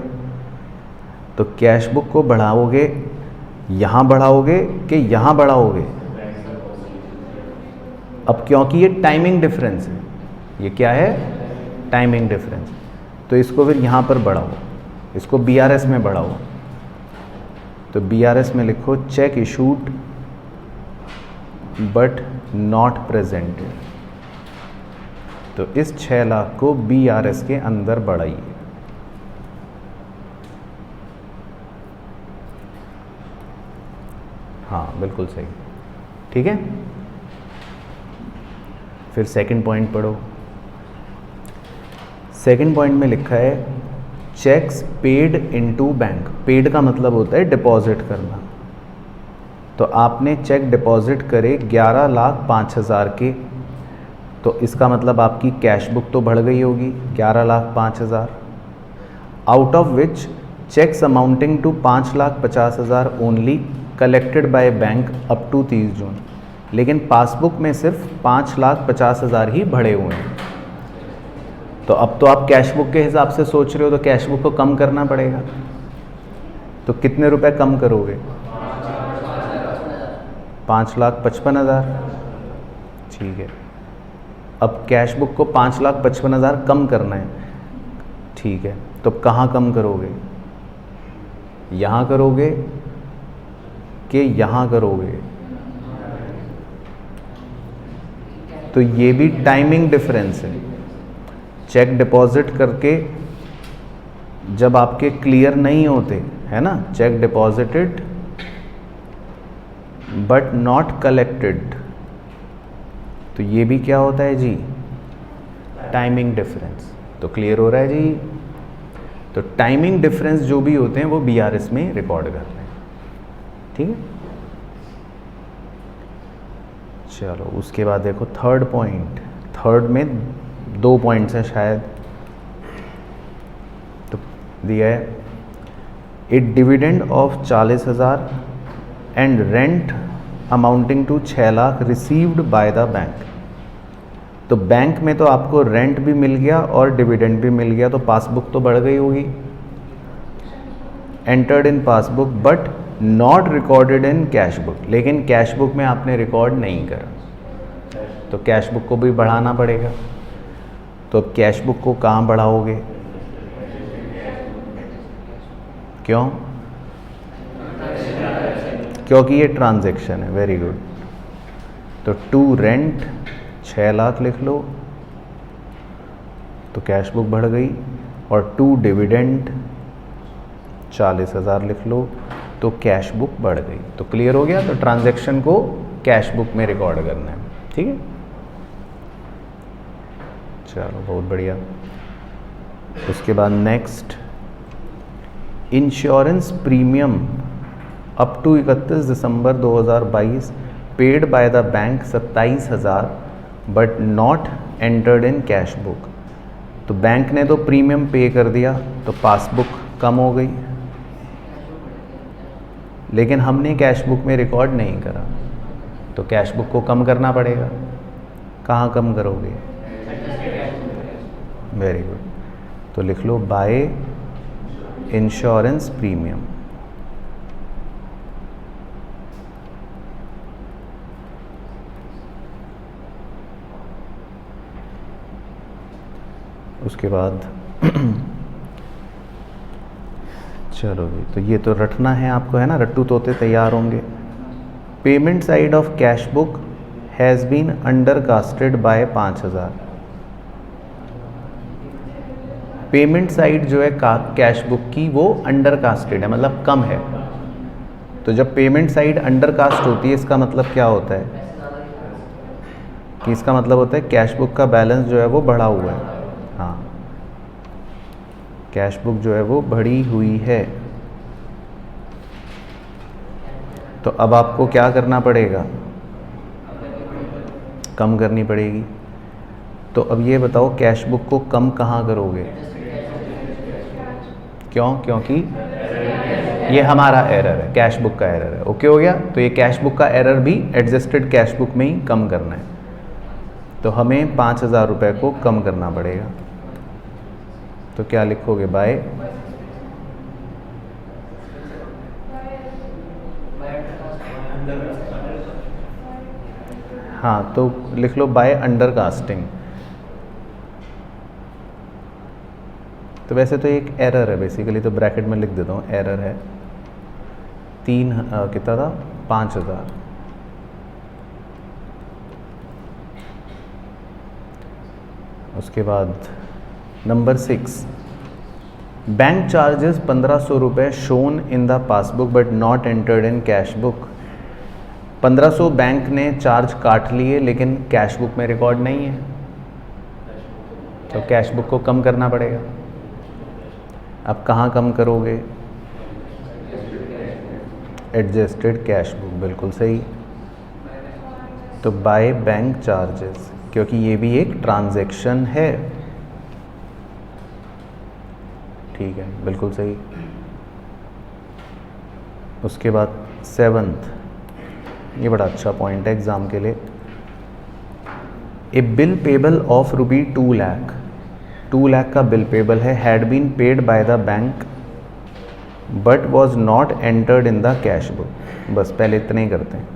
तो कैश बुक को बढ़ाओगे, यहाँ बढ़ाओगे कि यहाँ बढ़ाओगे। अब क्योंकि ये टाइमिंग डिफरेंस है, ये क्या है, टाइमिंग डिफरेंस, तो इसको फिर यहाँ पर बढ़ाओ, इसको BRS में बढ़ाओ। तो BRS में लिखो check issued but not presented. तो इस 6 लाख को BRS के अंदर बढ़ाइए। हाँ बिल्कुल सही, ठीक है। फिर सेकंड पॉइंट पढ़ो। सेकंड पॉइंट में लिखा है checks paid into bank. Paid का मतलब होता है डिपॉजिट करना। तो आपने चेक डिपॉजिट करे 11,05,000 के, तो इसका मतलब आपकी कैश बुक तो बढ़ गई होगी 11,05,000, out of which cheques amounting to 5,50,000 only collected by bank up to 30 June. लेकिन पासबुक में सिर्फ 5,50,000 ही भरे हुए हैं। तो अब तो आप कैश बुक के हिसाब से सोच रहे हो, तो कैश बुक को कम करना पड़ेगा। तो कितने रुपए कम करोगे, 5,55,000, ठीक है। अब कैश बुक को 5,55,000 कम करना है, ठीक है। तो कहाँ कम करोगे, यहाँ करोगे कि यहाँ करोगे। तो ये भी टाइमिंग डिफरेंस है। चेक डिपॉजिट करके जब आपके क्लियर नहीं होते, है ना, check deposited but not collected, तो ये भी क्या होता है जी, टाइमिंग डिफरेंस। तो क्लियर हो रहा है जी। तो टाइमिंग डिफरेंस जो भी होते हैं वो BRS में रिकॉर्ड कर रहे हैं, ठीक है। चलो उसके बाद देखो थर्ड पॉइंट। थर्ड में 2 पॉइंट्स हैं शायद, तो दिया है a dividend of 40,000 and rent amounting to 6 lakh received by the bank. तो बैंक में तो आपको रेंट भी मिल गया और डिविडेंड भी मिल गया, तो पासबुक तो बढ़ गई होगी। Entered in passbook but not recorded in cash book, लेकिन कैश बुक में आपने रिकॉर्ड नहीं करा, तो कैश बुक को भी बढ़ाना पड़ेगा। तो अब कैश बुक को कहाँ बढ़ाओगे, क्यों, क्योंकि ये ट्रांजैक्शन है। Very good. तो टू रेंट 6 लाख लिख लो, तो कैश बुक बढ़ गई, और टू डिविडेंड 40,000 लिख लो, तो कैश बुक बढ़ गई। तो क्लियर हो गया। तो ट्रांजैक्शन को कैश बुक में रिकॉर्ड करना है, ठीक है। चलो बहुत बढ़िया। उसके बाद next, insurance premium up to 31 December 2022 paid by the bank 27,000 but not entered in cash book. तो बैंक ने तो प्रीमियम पे कर दिया, तो पासबुक कम हो गई, लेकिन हमने कैश बुक में रिकॉर्ड नहीं करा, तो कैश बुक को कम करना पड़ेगा। कहाँ कम करोगे, वेरी गुड। तो लिख लो बाय इंश्योरेंस प्रीमियम। उसके बाद चलो भी, तो ये तो रटना है आपको, है ना, रट्टू तोते तैयार होंगे। Payment side of cash book has been undercasted by 5000। Payment side जो है कैश बुक की वो अंडरकास्टेड है, मतलब कम है। तो जब पेमेंट साइड अंडरकास्ट होती है इसका मतलब क्या होता है कि इसका मतलब होता है कैश बुक का बैलेंस जो है वो बढ़ा हुआ है। हाँ, कैश बुक जो है वो बढ़ी हुई है। तो अब आपको क्या करना पड़ेगा, कम करनी पड़ेगी। तो अब ये बताओ कैश बुक को कम कहाँ करोगे? क्यों? क्योंकि ये हमारा एरर है, कैश बुक का एरर है। ओके हो गया? तो ये कैश बुक का एरर भी एडजस्टेड कैश बुक में ही कम करना है। तो हमें 5000 रुपये को कम करना पड़ेगा। तो क्या लिखोगे? बाय हाँ, तो लिख लो बाय अंडरकास्टिंग। तो वैसे तो एक एरर है बेसिकली, तो ब्रैकेट में लिख देता हूँ एरर है। कितना था? 5000। उसके बाद नंबर 6, बैंक चार्जेस 1500 रुपये shown in the passbook but not entered in cash book. 1500 bank ने चार्ज काट लिए लेकिन कैश बुक में रिकॉर्ड नहीं है, तो कैश बुक को कम करना पड़ेगा। अब कहाँ कम करोगे? एडजस्टेड कैश बुक, बिल्कुल सही। तो बाय बैंक चार्जेस, क्योंकि ये भी एक ट्रांजैक्शन है। ठीक है, बिल्कुल सही। उसके बाद 7th, ये बड़ा अच्छा पॉइंट है एग्जाम के लिए। A bill payable of rupee 2 lakh, 2 lakh का बिल पेबल है, had been paid by the bank but was not entered in the cash book. बस पहले इतने ही करते हैं।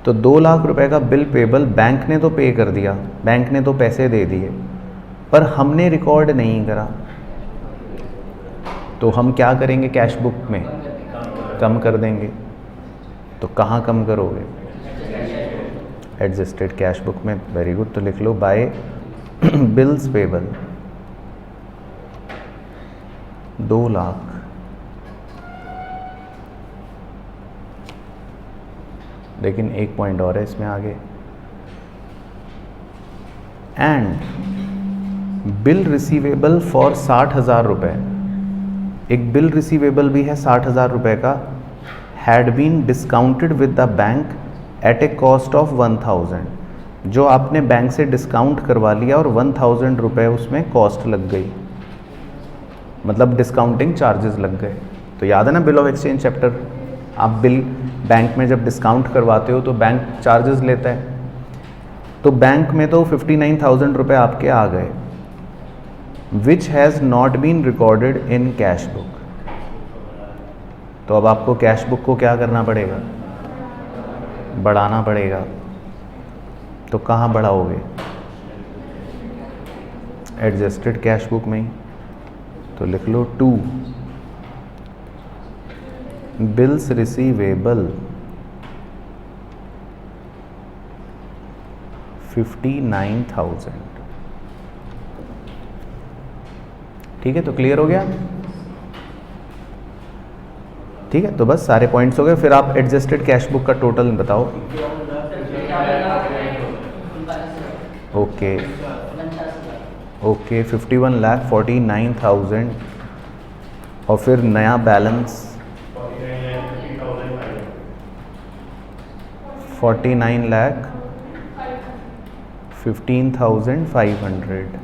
तो 2 लाख रुपए का बिल पेबल बैंक ने तो पे कर दिया, बैंक ने तो पैसे दे दिए, पर हमने रिकॉर्ड नहीं करा। तो हम क्या करेंगे? कैश बुक में कम कर देंगे। तो कहाँ कम करोगे? एडजस्टेड कैश बुक में। Very good. तो लिख लो बाय बिल्स पेबल 2 लाख, लेकिन एक पॉइंट और है इसमें आगे, एंड बिल रिसीवेबल फॉर 60,000 रुपये। एक बिल रिसीवेबल भी है 60,000 रुपये का, had been discounted with the bank at a cost of 1000, जो आपने बैंक से डिस्काउंट करवा लिया और 1000 रुपये उसमें कॉस्ट लग गई, मतलब डिस्काउंटिंग चार्जेस लग गए। तो याद है ना बिल ऑफ एक्सचेंज चैप्टर, आप बिल बैंक में जब डिस्काउंट करवाते हो तो बैंक चार्जेस लेता है। तो बैंक में तो 59,000 रुपये आपके आ गए, which has not been recorded in cash book. तो अब आपको कैश बुक को क्या करना पड़ेगा? बढ़ाना पड़ेगा। तो कहाँ बढ़ाओगे? एडजस्टेड कैश बुक में ही। तो लिख लो 2 बिल्स रिसीवेबल 59,000। ठीक है, तो क्लियर हो गया? ठीक है, तो बस सारे पॉइंट्स हो गए। फिर आप एडजस्टेड कैश बुक का टोटल बताओ। ओके ओके, 51,49,000 और फिर नया बैलेंस 49,15,500।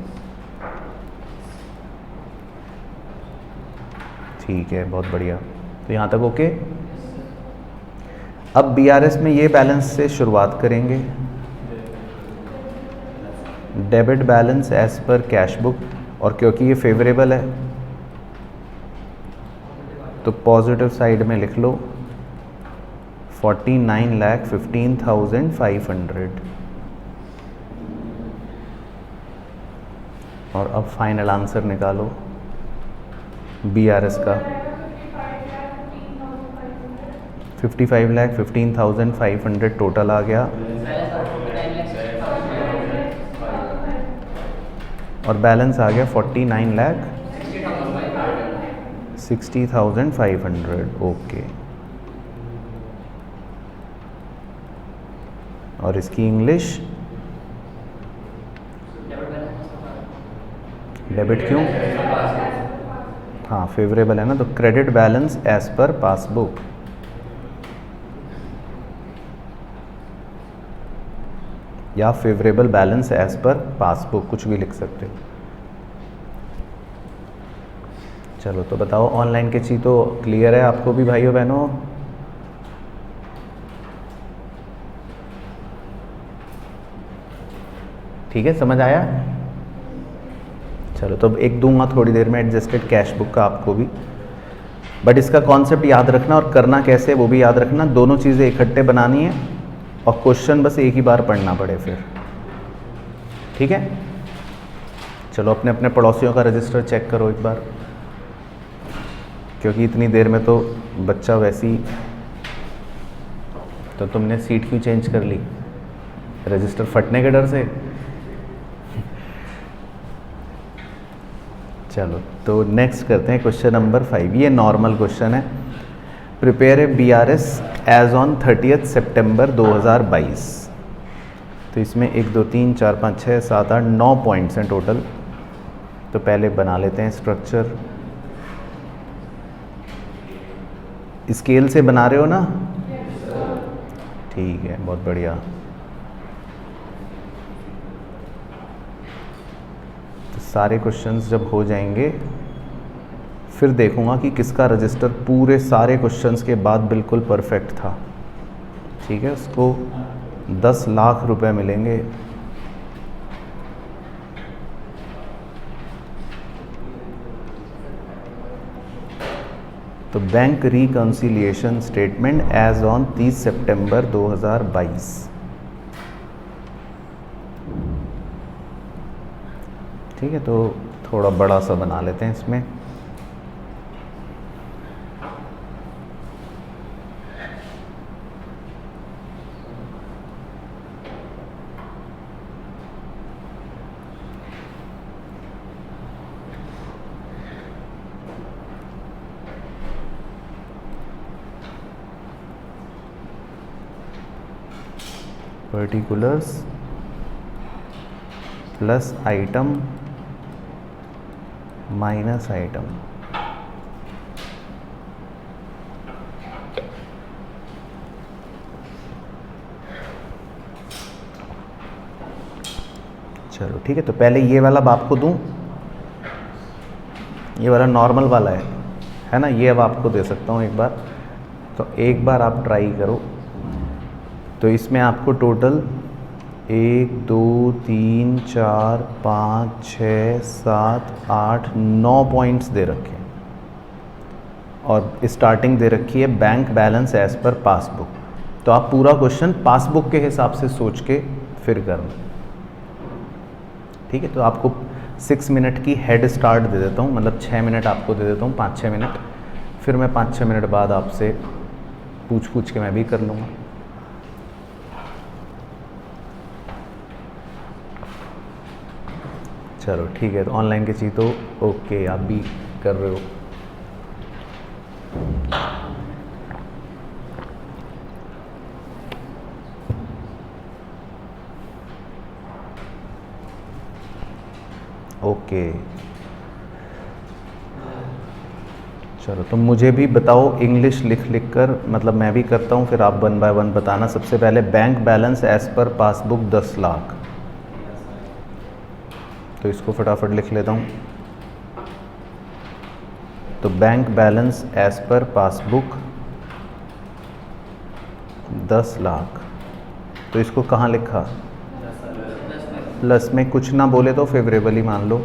ठीक है, बहुत बढ़िया। तो यहाँ तक ओके। अब बीआरएस में ये बैलेंस से शुरुआत करेंगे। Debit balance as per cash book, और क्योंकि ये फेवरेबल है तो पॉजिटिव साइड में लिख लो 49,15,500। और अब फाइनल आंसर निकालो BRS का। 55,15,500 टोटल आ गया और बैलेंस आ गया 49,60,500। ओके, और इसकी इंग्लिश डेबिट क्यों? हाँ, फेवरेबल है ना, तो credit balance as per passbook. या favourable balance as per passbook, कुछ भी लिख सकते हो। चलो तो बताओ, ऑनलाइन की चीज़ तो क्लियर है आपको भी भाइयों बहनों? ठीक है, समझ आया? चलो तो अब एक दूंगा थोड़ी देर में एडजस्टेड कैश बुक का आपको भी, बट इसका कॉन्सेप्ट याद रखना और करना कैसे वो भी याद रखना। दोनों चीज़ें इकट्ठे बनानी है और क्वेश्चन बस एक ही बार पढ़ना पड़े फिर, ठीक है? चलो अपने अपने पड़ोसियों का रजिस्टर चेक करो एक बार, क्योंकि इतनी देर में तो बच्चा वैसी, तो तुमने सीट क्यों चेंज कर ली? रजिस्टर फटने के डर से? चलो तो नेक्स्ट करते हैं क्वेश्चन नंबर 5। ये नॉर्मल क्वेश्चन है। Prepare a BRS as on 30 September 2022। तो इसमें 1 2 3 4 5 6 7 8 9 पॉइंट्स हैं टोटल। तो पहले बना लेते हैं स्ट्रक्चर। स्केल से बना रहे हो ना? ठीक है, बहुत बढ़िया। तो सारे क्वेश्चंस जब हो जाएंगे फिर देखूंगा कि किसका रजिस्टर पूरे सारे क्वेश्चंस के बाद बिल्कुल परफेक्ट था। ठीक है, उसको 10 लाख रुपए मिलेंगे। तो bank reconciliation statement as on 30 September 2022। ठीक है, तो थोड़ा बड़ा सा बना लेते हैं इसमें। Particulars plus item minus item. चलो ठीक है, तो पहले ये वाला अब आपको दूं। ये वाला नॉर्मल वाला है ना, ये अब आपको दे सकता हूँ एक बार। तो एक बार आप ट्राई करो। तो इसमें आपको टोटल 1 2 3 4 5 6 7 8 9 पॉइंट्स दे रखे हैं और स्टार्टिंग दे रखी है bank balance as per passbook. तो आप पूरा क्वेश्चन पासबुक के हिसाब से सोच के फिर करना। ठीक है, तो आपको 6 मिनट की हेड स्टार्ट दे देता हूँ, मतलब 6 मिनट आपको दे देता हूँ, 5-6 मिनट। फिर मैं 5-6 मिनट बाद आपसे पूछ के मैं भी कर लूँगा। चलो ठीक है, तो ऑनलाइन की चीज़ तो ओके, आप भी कर रहे हो। ओके, चलो तो मुझे भी बताओ इंग्लिश लिख कर, मतलब मैं भी करता हूँ फिर आप 1 बाय 1 बताना। सबसे पहले bank balance as per passbook 10 lakh. तो इसको फटाफट लिख लेता हूँ। तो bank balance as per passbook 10 lakh. तो इसको कहाँ लिखा? प्लस में कुछ ना बोले तो फेवरेबल ही मान लो।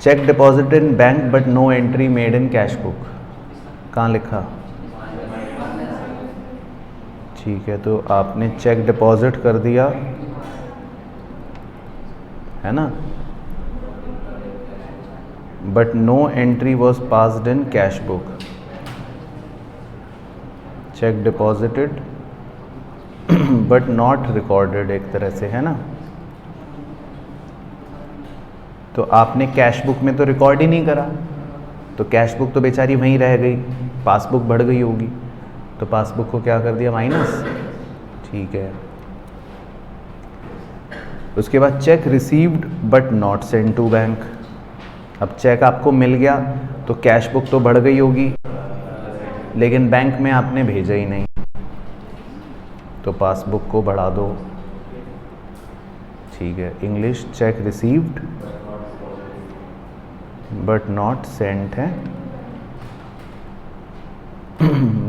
Cheque deposit in bank but no entry made in cash book, कहाँ लिखा? ठीक है, तो आपने चेक डिपॉजिट कर दिया है ना, but no entry was passed in cash book, cheque deposited but not recorded, एक तरह से, है ना। तो आपने कैश बुक में तो रिकॉर्ड ही नहीं करा, तो कैश बुक तो बेचारी वहीं रह गई, पासबुक बढ़ गई होगी, तो पासबुक को क्या कर दिया, माइनस। ठीक है। उसके बाद cheque received but not send to bank. अब चेक आपको मिल गया तो कैश बुक तो बढ़ गई होगी, लेकिन बैंक में आपने भेजा ही नहीं, तो पासबुक को बढ़ा दो। ठीक है। English, cheque received but not sent है,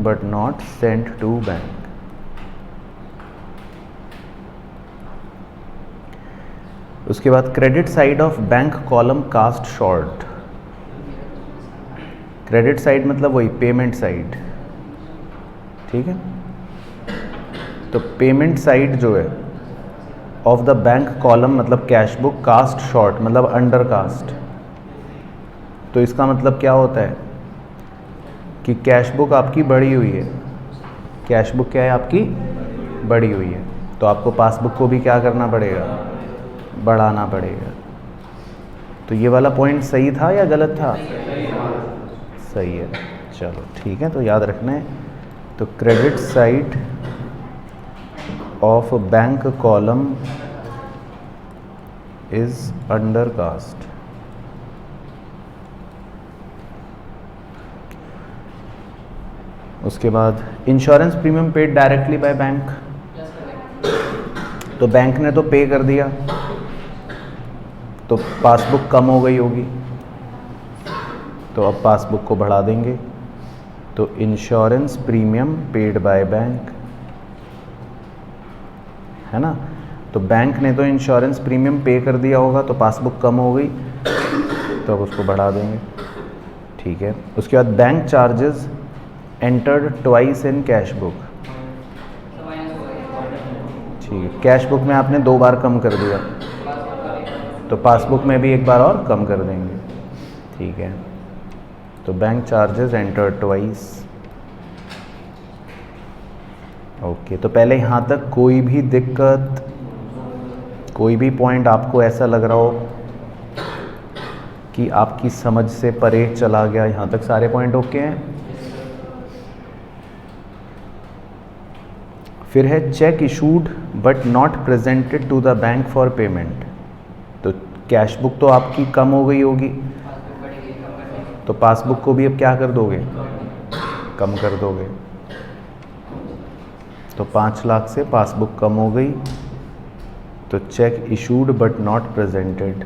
but not sent to bank. उसके बाद credit side of bank column cast short. Credit side मतलब वही पेमेंट साइड, ठीक है। तो पेमेंट साइड जो है ऑफ द बैंक कॉलम मतलब कैश बुक कास्ट शॉर्ट मतलब अंडर कास्ट। तो इसका मतलब क्या होता है कि कैश बुक आपकी बढ़ी हुई है, कैश बुक क्या है आपकी बढ़ी हुई है, तो आपको पासबुक को भी क्या करना पड़ेगा, बढ़ाना पड़ेगा। तो ये वाला पॉइंट सही था या गलत था? सही है। चलो ठीक है, तो याद रखना है। तो credit side of bank column is under cast. उसके बाद insurance premium paid directly by bank. तो बैंक ने तो पे कर दिया, तो पासबुक कम हो गई होगी, तो अब पासबुक को बढ़ा देंगे। तो insurance premium paid by bank, है ना। तो बैंक ने तो इंश्योरेंस प्रीमियम पे कर दिया होगा, तो पासबुक कम हो गई, तो अब उसको बढ़ा देंगे। ठीक है। उसके बाद bank charges entered twice in cash book. ठीक है। कैश बुक में आपने 2 बार कम कर दिया, तो पासबुक में भी 1 बार और कम कर देंगे। ठीक है। तो bank charges entered twice. Okay. तो पहले यहाँ तक कोई भी दिक्कत, कोई भी पॉइंट आपको ऐसा लग रहा हो कि आपकी समझ से परे चला गया, यहाँ तक सारे पॉइंट ओके हैं? फिर है cheque issued but not presented to the bank for payment. तो कैश बुक तो आपकी कम हो गई होगी, तो पासबुक को भी अब क्या कर दोगे, कम कर दोगे। तो 5 लाख से पासबुक कम हो गई, तो check issued but not presented.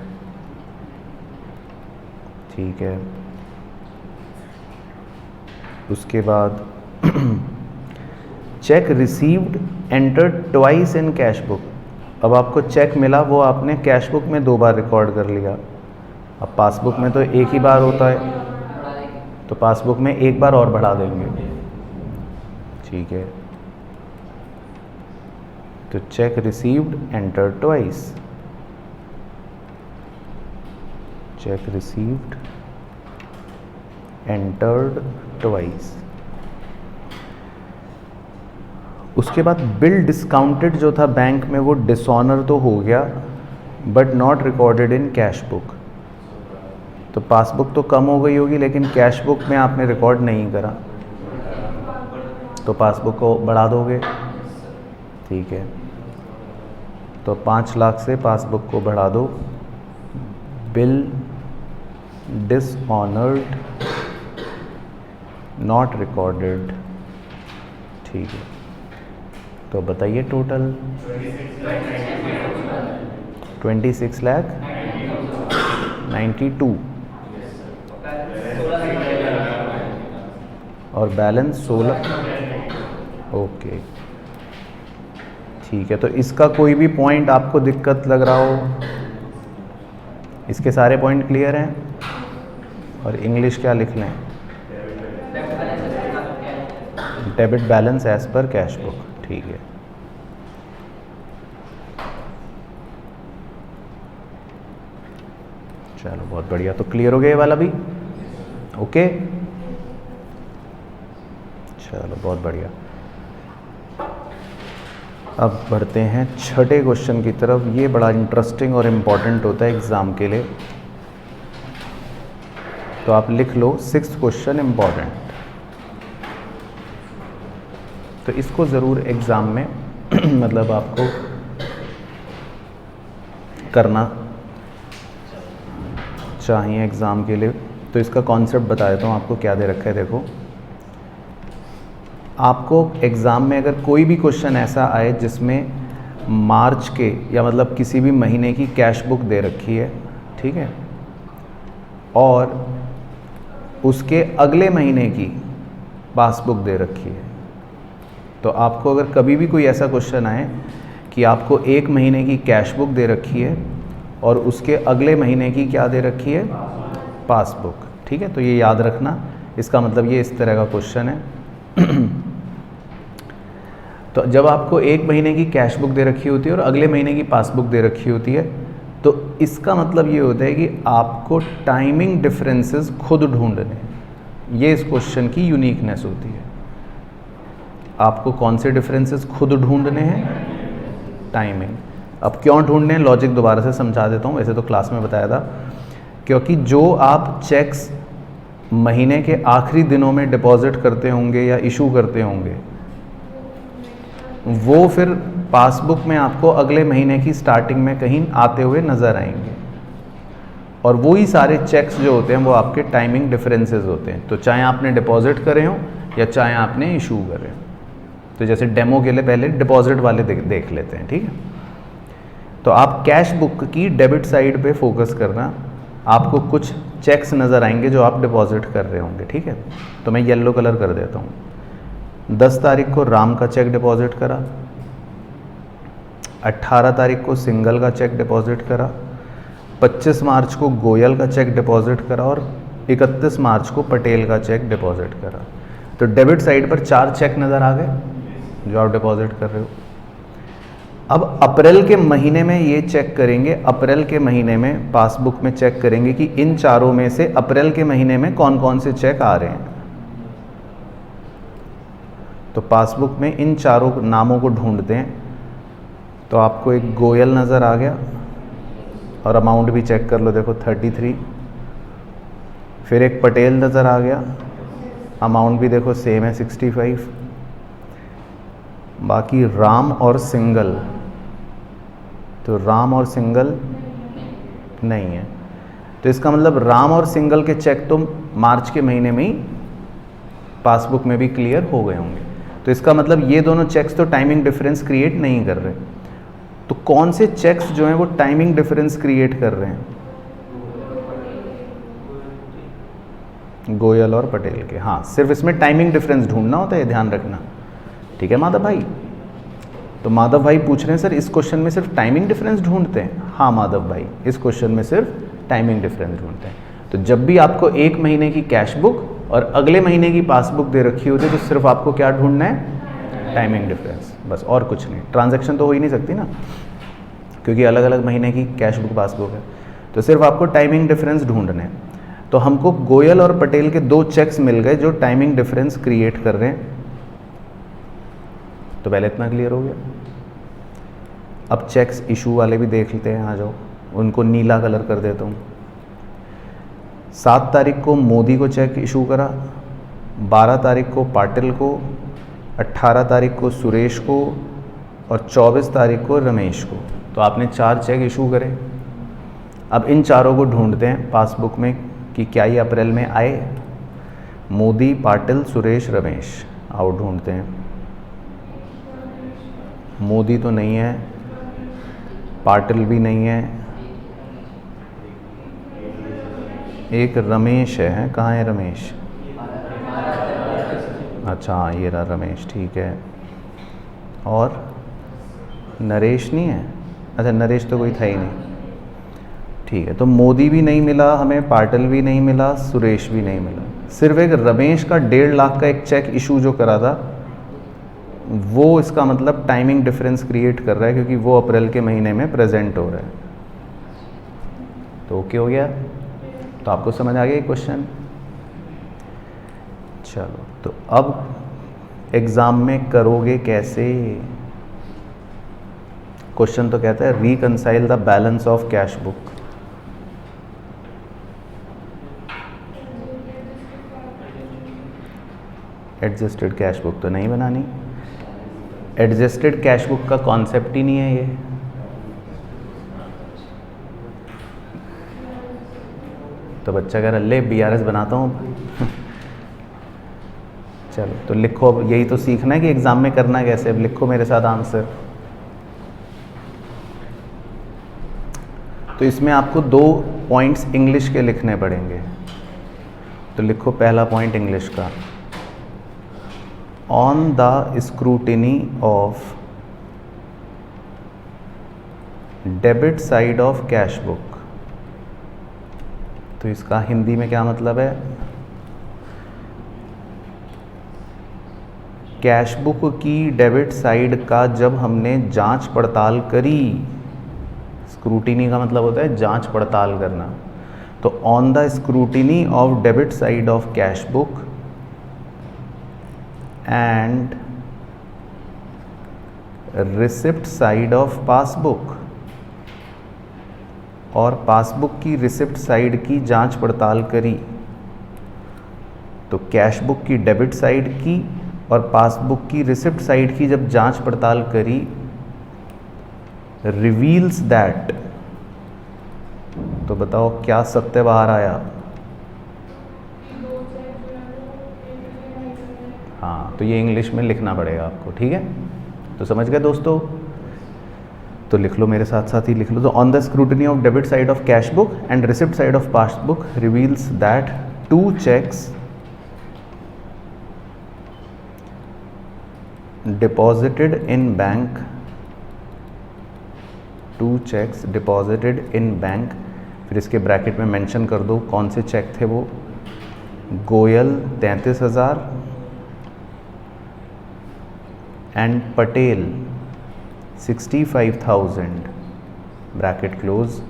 ठीक है। उसके बाद cheque received entered twice in cash book. अब आपको चेक मिला, वो आपने कैश बुक में 2 बार रिकॉर्ड कर लिया, अब पासबुक में तो 1 ही बार होता है, तो पासबुक में 1 बार और बढ़ा देंगे। ठीक है। तो check received entered twice, check received entered twice. उसके बाद बिल डिस्काउंटेड जो था बैंक में, वो डिसऑनर तो हो गया but not recorded in cash book. तो पासबुक तो कम हो गई होगी, लेकिन कैश बुक में आपने रिकॉर्ड नहीं करा, तो पासबुक को बढ़ा दोगे। ठीक है। तो 5 लाख से पासबुक को बढ़ा दो। Bill dishonoured not recorded. ठीक है। तो बताइए टोटल 26,92,000 और बैलेंस 16। ओके ठीक है। तो इसका कोई भी पॉइंट आपको दिक्कत लग रहा हो, इसके सारे पॉइंट क्लियर हैं? और इंग्लिश क्या लिख लें? Debit balance as per cash book. ठीक है। चलो बहुत बढ़िया, तो क्लियर हो गया ये वाला भी, ओके। चलो बहुत बढ़िया। अब बढ़ते हैं छठे क्वेश्चन की तरफ। ये बड़ा इंटरेस्टिंग और इम्पॉर्टेंट होता है एग्ज़ाम के लिए, तो आप लिख लो 6th क्वेश्चन इम्पॉर्टेंट। तो इसको ज़रूर एग्ज़ाम में मतलब आपको करना चाहिए एग्ज़ाम के लिए। तो इसका कॉन्सेप्ट बता देता हूँ आपको क्या दे रखा है। देखो, आपको एग्ज़ाम में अगर कोई भी क्वेश्चन ऐसा आए जिसमें मार्च के या मतलब किसी भी महीने की कैश बुक दे रखी है, ठीक है, और उसके अगले महीने की पासबुक दे रखी है, तो आपको अगर कभी भी कोई ऐसा क्वेश्चन आए कि आपको एक महीने की कैश बुक दे रखी है और उसके अगले महीने की क्या दे रखी है, पासबुक, ठीक है, तो ये याद रखना। इसका मतलब ये इस तरह का क्वेश्चन है। तो जब आपको एक महीने की कैश बुक दे रखी होती है और अगले महीने की पासबुक दे रखी होती है, तो इसका मतलब ये होता है कि आपको टाइमिंग डिफरेंसेस खुद ढूंढने, ये इस क्वेश्चन की यूनिकनेस होती है। आपको कौन से डिफरेंसेस खुद ढूंढने हैं, टाइमिंग। अब क्यों ढूंढने हैं, लॉजिक दोबारा से समझा देता हूँ, वैसे तो क्लास में बताया था। क्योंकि जो आप चेक्स महीने के आखिरी दिनों में डिपॉजिट करते होंगे या इशू करते होंगे, वो फिर पासबुक में आपको अगले महीने की स्टार्टिंग में कहीं आते हुए नज़र आएंगे, और वही सारे चेक्स जो होते हैं वो आपके टाइमिंग डिफरेंसेस होते हैं। तो चाहे आपने डिपॉजिट करे हो या चाहे आपने इशू करे हो। तो जैसे डेमो के लिए पहले डिपॉजिट वाले देख लेते हैं, ठीक है। तो आप कैश बुक की डेबिट साइड पे फोकस करना, आपको कुछ चेक्स नज़र आएंगे जो आप डिपॉजिट कर रहे होंगे, ठीक है। तो मैं येलो कलर कर देता हूँ। 10 तारीख को राम का चेक डिपॉजिट करा, 18 तारीख को सिंगल का चेक डिपॉजिट करा, 25 मार्च को गोयल का चेक डिपॉजिट करा और 31 मार्च को पटेल का चेक डिपॉजिट करा। तो डेबिट साइड पर 4 चेक नज़र आ गए जो आप डिपॉजिट कर रहे हो। अब अप्रैल के महीने में ये चेक करेंगे, अप्रैल के महीने में पासबुक में चेक करेंगे कि इन चारों में से अप्रैल के महीने में कौन कौन से चेक आ रहे हैं। तो पासबुक में इन चारों नामों को ढूंढते हैं। तो आपको एक गोयल नज़र आ गया और अमाउंट भी चेक कर लो, देखो 33। फिर एक पटेल नज़र आ गया, अमाउंट भी देखो सेम है 65। बाकी राम और सिंगल, तो राम और सिंगल नहीं है। तो इसका मतलब राम और सिंगल के चेक तो मार्च के महीने में ही पासबुक में भी क्लियर हो गए होंगे। तो इसका मतलब ये दोनों चेक्स तो टाइमिंग डिफरेंस क्रिएट नहीं कर रहे। तो कौन से चेक्स जो हैं वो टाइमिंग डिफरेंस क्रिएट कर रहे हैं, गोयल और पटेल के। हाँ, सिर्फ इसमें टाइमिंग डिफरेंस ढूंढना होता है, ध्यान रखना, ठीक है माधव भाई। तो माधव भाई पूछ रहे हैं सर इस क्वेश्चन में सिर्फ टाइमिंग डिफरेंस ढूंढते हैं। हाँ माधव भाई, इस क्वेश्चन में सिर्फ टाइमिंग डिफरेंस ढूंढते हैं। तो जब भी आपको एक महीने की कैश बुक और अगले महीने की पासबुक दे रखी होती है, तो सिर्फ आपको क्या ढूंढना है, टाइमिंग डिफरेंस, बस और कुछ नहीं। ट्रांजैक्शन तो हो ही नहीं सकती ना, क्योंकि अलग अलग महीने की कैश बुक पासबुक है। तो सिर्फ आपको टाइमिंग डिफरेंस ढूंढने हैं। तो हमको गोयल और पटेल के 2 चेक्स मिल गए जो टाइमिंग डिफरेंस क्रिएट कर रहे हैं। तो पहले इतना क्लियर हो गया। अब चेक्स इशू वाले भी देख लेते हैं, आ जाओ, उनको नीला कलर कर देता हूँ। 7 तारीख को मोदी को चेक इशू करा, 12 तारीख को पाटिल को, 18 तारीख को सुरेश को और 24 तारीख को रमेश को। तो आपने 4 चेक इशू करे। अब इन चारों को ढूंढते हैं पासबुक में कि क्या ये अप्रैल में आए। मोदी, पाटिल, सुरेश, रमेश, आओ ढूंढते हैं। मोदी तो नहीं है, पाटिल भी नहीं है, एक रमेश है। कहाँ है रमेश? अच्छा हाँ, ये रहा रमेश, ठीक है। और नरेश नहीं है? अच्छा, नरेश तो कोई था ही नहीं, ठीक है। तो मोदी भी नहीं मिला हमें, पाटिल भी नहीं मिला, सुरेश भी नहीं मिला। सिर्फ एक रमेश का 1.5 लाख का एक चेक इशू जो करा था, वो इसका मतलब टाइमिंग डिफरेंस क्रिएट कर रहा है, क्योंकि वो अप्रैल के महीने में प्रेजेंट हो रहा है। तो ओके हो गया। तो आपको समझ आ गया क्वेश्चन। चलो तो अब एग्ज़ाम में करोगे कैसे? क्वेश्चन तो कहता है reconcile the balance of cash book. Adjusted cash book तो नहीं बनानी, एडजस्टेड कैश बुक का कॉन्सेप्ट ही नहीं है ये। तो बच्चा कह रहा ले BRS बनाता हूँ। चलो तो लिखो, अब यही तो सीखना है कि एग्ज़ाम में करना कैसे। अब लिखो मेरे साथ आंसर। तो इसमें आपको 2 पॉइंट्स इंग्लिश के लिखने पड़ेंगे। तो लिखो पहला पॉइंट इंग्लिश का, on the scrutiny of debit side of cash book. तो इसका हिंदी में क्या मतलब है? कैश बुक की डेबिट साइड का जब हमने जांच पड़ताल करी, स्क्रूटिनी का मतलब होता है जांच पड़ताल करना। तो on the scrutiny of debit side of cash book and receipt side of passbook, और पासबुक की रिसिप्ट साइड की जांच पड़ताल करी। तो कैश बुक की डेबिट साइड की और पासबुक की रिसिप्ट साइड की जब जांच पड़ताल करी, रिवील्स दैट, तो बताओ क्या सत्य बाहर आया? हाँ, तो ये इंग्लिश में लिखना पड़ेगा आपको, ठीक है? तो समझ गए दोस्तों? तो लिख लो मेरे साथ साथ ही लिख लो। तो on the scrutiny of debit side of cash book and receipt side of passbook reveals that 2 cheques deposited in bank, 2 checks deposited in bank, फिर इसके ब्रैकेट में मेंशन कर दो कौन से चेक थे वो। Goyal 33,000 and Patel 65,000, bracket close,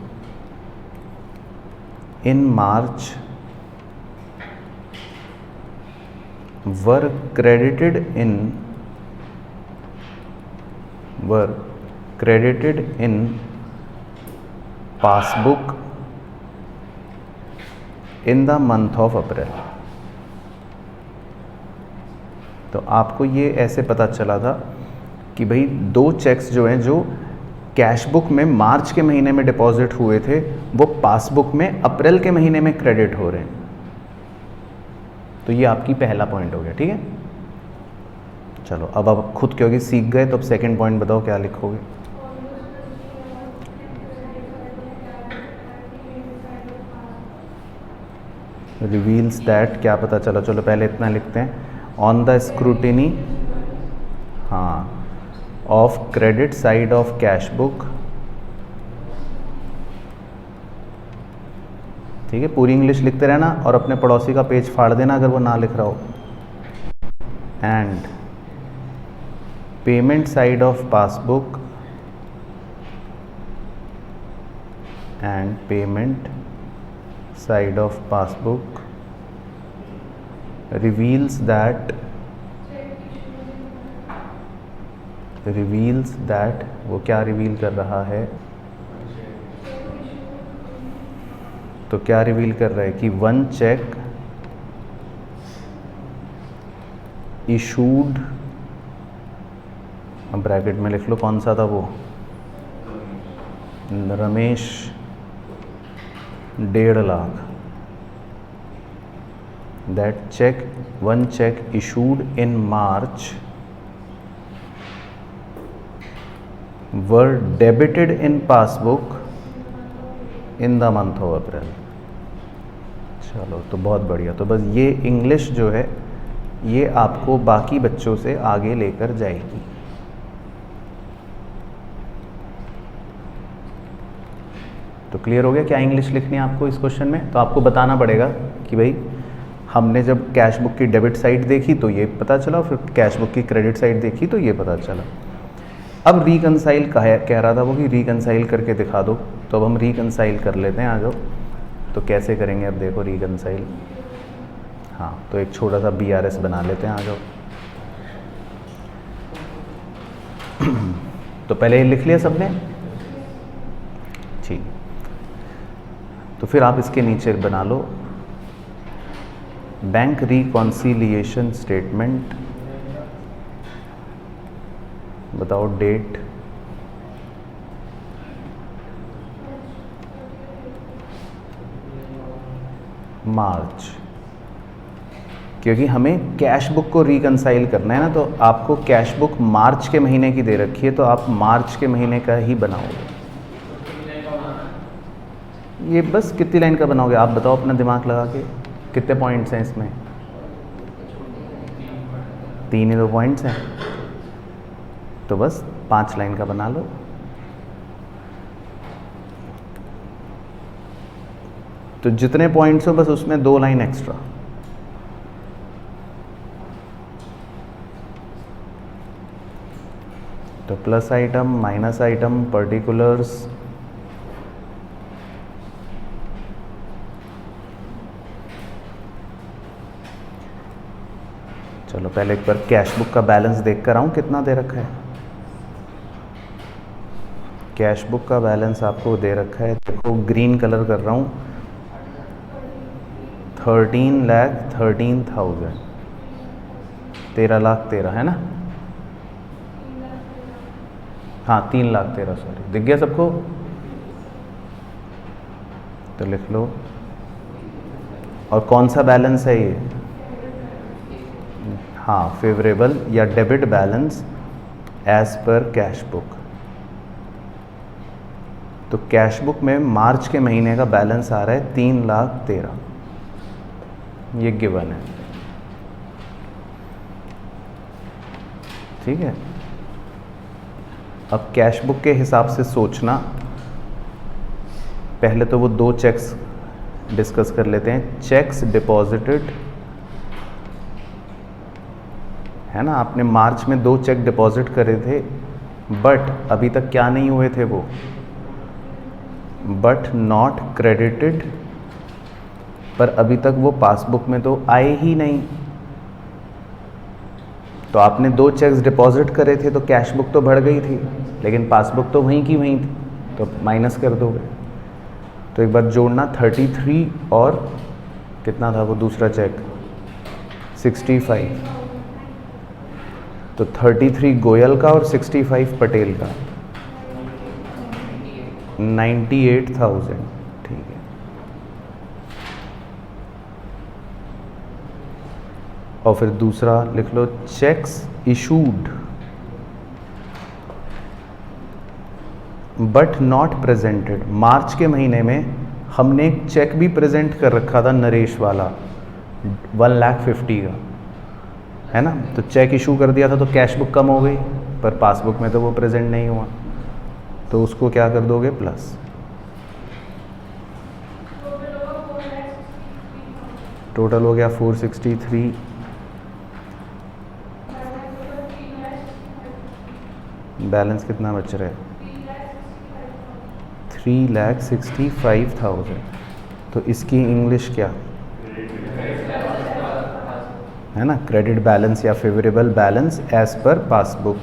in March were credited in passbook in the month of April। तो आपको ये ऐसे पता चला था कि भाई 2 चेक्स जो हैं जो कैश बुक में मार्च के महीने में डिपॉजिट हुए थे, वो पासबुक में अप्रैल के महीने में क्रेडिट हो रहे हैं। तो ये आपकी पहला पॉइंट हो गया, ठीक है? चलो अब आप खुद क्योंकि सीख गए तो अब सेकंड पॉइंट बताओ क्या लिखोगे? रिवील्स दैट, क्या पता चला? चलो पहले इतना लिखते हैं, ऑन द स्क्रूटिनी, हाँ, of credit side of cash book, ठीक है? पूरी इंग्लिश लिखते रहना और अपने पड़ोसी का पेज फाड़ देना अगर वो ना लिख रहा हो। And payment side of passbook and payment side of passbook reveals that, वो क्या रिवील कर रहा है? तो क्या रिवील कर रहा है कि 1 चेक इशूड, अब ब्रैकेट में लिख लो कौन सा था वो, Ramesh 1.5 lakh, that cheque 1 cheque issued in March were debited in passbook in the month of April. चलो तो बहुत बढ़िया। तो बस ये इंग्लिश जो है ये आपको बाकी बच्चों से आगे लेकर जाएगी। तो क्लियर हो गया क्या इंग्लिश लिखनी है आपको इस क्वेश्चन में? तो आपको बताना पड़ेगा कि भाई हमने जब कैश बुक की डेबिट साइड देखी तो ये पता चला, फिर कैश बुक की क्रेडिट साइड देखी तो ये पता चला। अब रिकंसाइल कह रहा था वो कि रिकंसाइल करके दिखा दो, तो अब हम रिकंसाइल कर लेते हैं, आ जाओ। तो कैसे करेंगे अब देखो रिकंसाइल। हाँ, तो एक छोटा सा BRS बना लेते हैं, आ जाओ। तो पहले ये लिख लिया सबने, ठीक। तो फिर आप इसके नीचे बना लो बैंक रिकॉन्सिलिएशन स्टेटमेंट, बताओ डेट, मार्च, क्योंकि हमें कैश बुक को रिकंसाइल करना है ना, तो आपको कैश बुक मार्च के महीने की दे रखी है, तो आप मार्च के महीने का ही बनाओगे। ये बस कितनी लाइन का बनाओगे आप बताओ अपना दिमाग लगा के, कितने पॉइंट्स हैं इसमें? 3 ही 2 पॉइंट्स हैं, तो बस 5 लाइन का बना लो। तो जितने पॉइंट्स हो बस उसमें 2 लाइन एक्स्ट्रा। तो plus item, minus item, particulars, चलो पहले एक बार कैश बुक का बैलेंस देख कर आऊँ कितना दे रखा है। कैश बुक का बैलेंस आपको दे रखा है, देखो ग्रीन कलर कर रहा हूँ, 13,13,000, 13,13,000 है ना? हाँ 3,13,000, सॉरी, दिख गया सबको? तो लिख लो। और कौन सा बैलेंस है ये? हाँ, फेवरेबल या debit balance as per cash book. तो कैश बुक में मार्च के महीने का बैलेंस आ रहा है 3,13,000, ये गिवन है, ठीक है। अब कैश बुक के हिसाब से सोचना, पहले तो वो 2 चेक्स डिस्कस कर लेते हैं। चेक्स डिपॉजिटेड है ना, आपने मार्च में 2 चेक डिपॉजिट करे थे, बट अभी तक क्या नहीं हुए थे वो? बट नॉट क्रेडिटेड, पर अभी तक वो पासबुक में तो आए ही नहीं। तो आपने 2 चेक्स डिपॉजिट करे थे तो कैश बुक तो बढ़ गई थी, लेकिन पासबुक तो वहीं की वहीं थी, तो माइनस कर दोगे। तो एक बार जोड़ना 33 और कितना था वो दूसरा चेक? 65। तो 33 गोयल का और 65 पटेल का, 98,000, ठीक है। और फिर दूसरा लिख लो cheques issued but not presented. March के महीने में हमने एक चेक भी प्रेजेंट कर रखा था नरेश वाला 1,50,000 का, है ना? तो चेक इशू कर दिया था तो कैश बुक कम हो गई, पर पासबुक में तो वो प्रेजेंट नहीं हुआ, तो उसको क्या कर दोगे? प्लस। टोटल हो गया 463। बैलेंस कितना बच रहा है? 3,65,000। तो इसकी इंग्लिश क्या है ना? क्रेडिट बैलेंस या favourable balance as per passbook.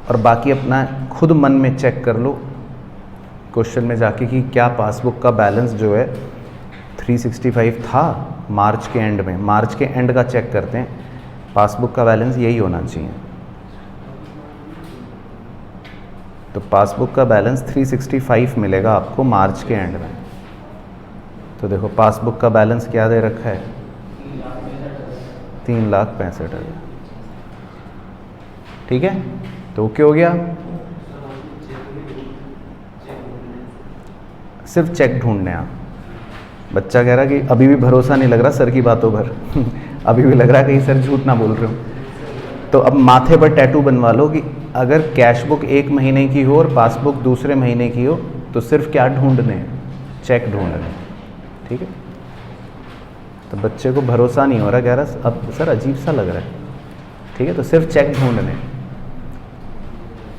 और बाकी अपना खुद मन में चेक कर लो क्वेश्चन में जाके कि क्या पासबुक का बैलेंस जो है 365 था मार्च के एंड में। मार्च के एंड का चेक करते हैं, पासबुक का बैलेंस यही होना चाहिए। तो पासबुक का बैलेंस 365 मिलेगा आपको मार्च के एंड में। तो देखो पासबुक का बैलेंस क्या दे रखा है? 3,65,000, ठीक है। तो क्या हो गया? सिर्फ चेक ढूंढने आप। बच्चा कह रहा कि अभी भी भरोसा नहीं लग रहा सर की बातों पर अभी भी लग रहा है कहीं सर झूठ ना बोल रहे हो। तो अब माथे पर टैटू बनवा लो कि अगर कैश बुक 1 महीने की हो और पासबुक दूसरे महीने की हो तो सिर्फ क्या ढूंढने? चेक ढूंढने, ठीक है। तो बच्चे को भरोसा नहीं हो रहा, कह रहा अब सर अजीब सा लग रहा है, ठीक है। तो सिर्फ चेक ढूंढने,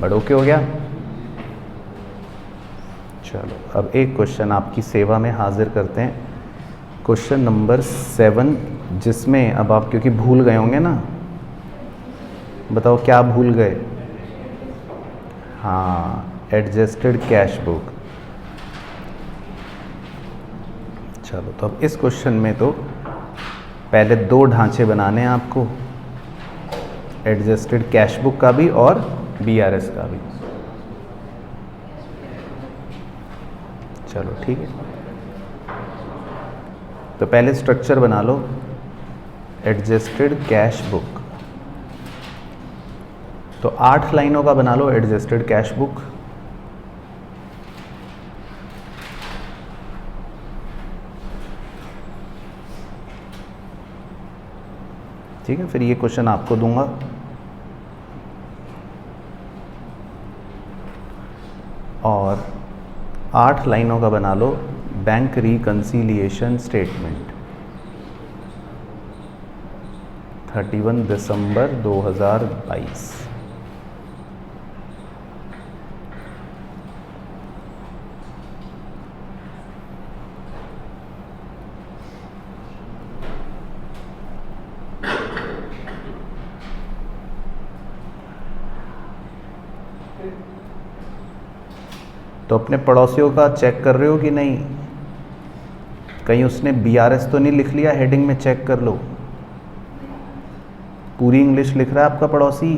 बट ओके हो गया। चलो अब एक क्वेश्चन आपकी सेवा में हाजिर करते हैं, क्वेश्चन नंबर 7, जिसमें अब आप क्योंकि भूल गए होंगे ना, बताओ क्या भूल गए? हाँ, एडजस्टेड कैश बुक। चलो तो अब इस क्वेश्चन में तो पहले 2 ढांचे बनाने हैं आपको, एडजस्टेड कैश बुक का भी और बीआरएस का भी। चलो ठीक है, तो पहले स्ट्रक्चर बना लो, एडजस्टेड कैश बुक। तो 8 लाइनों का बना लो एडजस्टेड कैश बुक। ठीक है, फिर ये क्वेश्चन आपको दूंगा। और 8 लाइनों का बना लो बैंक रिकंसिलिएशन स्टेटमेंट 31 दिसंबर 2022। तो अपने पड़ोसियों का चेक कर रहे हो कि नहीं? कहीं उसने बीआरएस तो नहीं लिख लिया हेडिंग में? चेक कर लो, पूरी इंग्लिश लिख रहा है आपका पड़ोसी।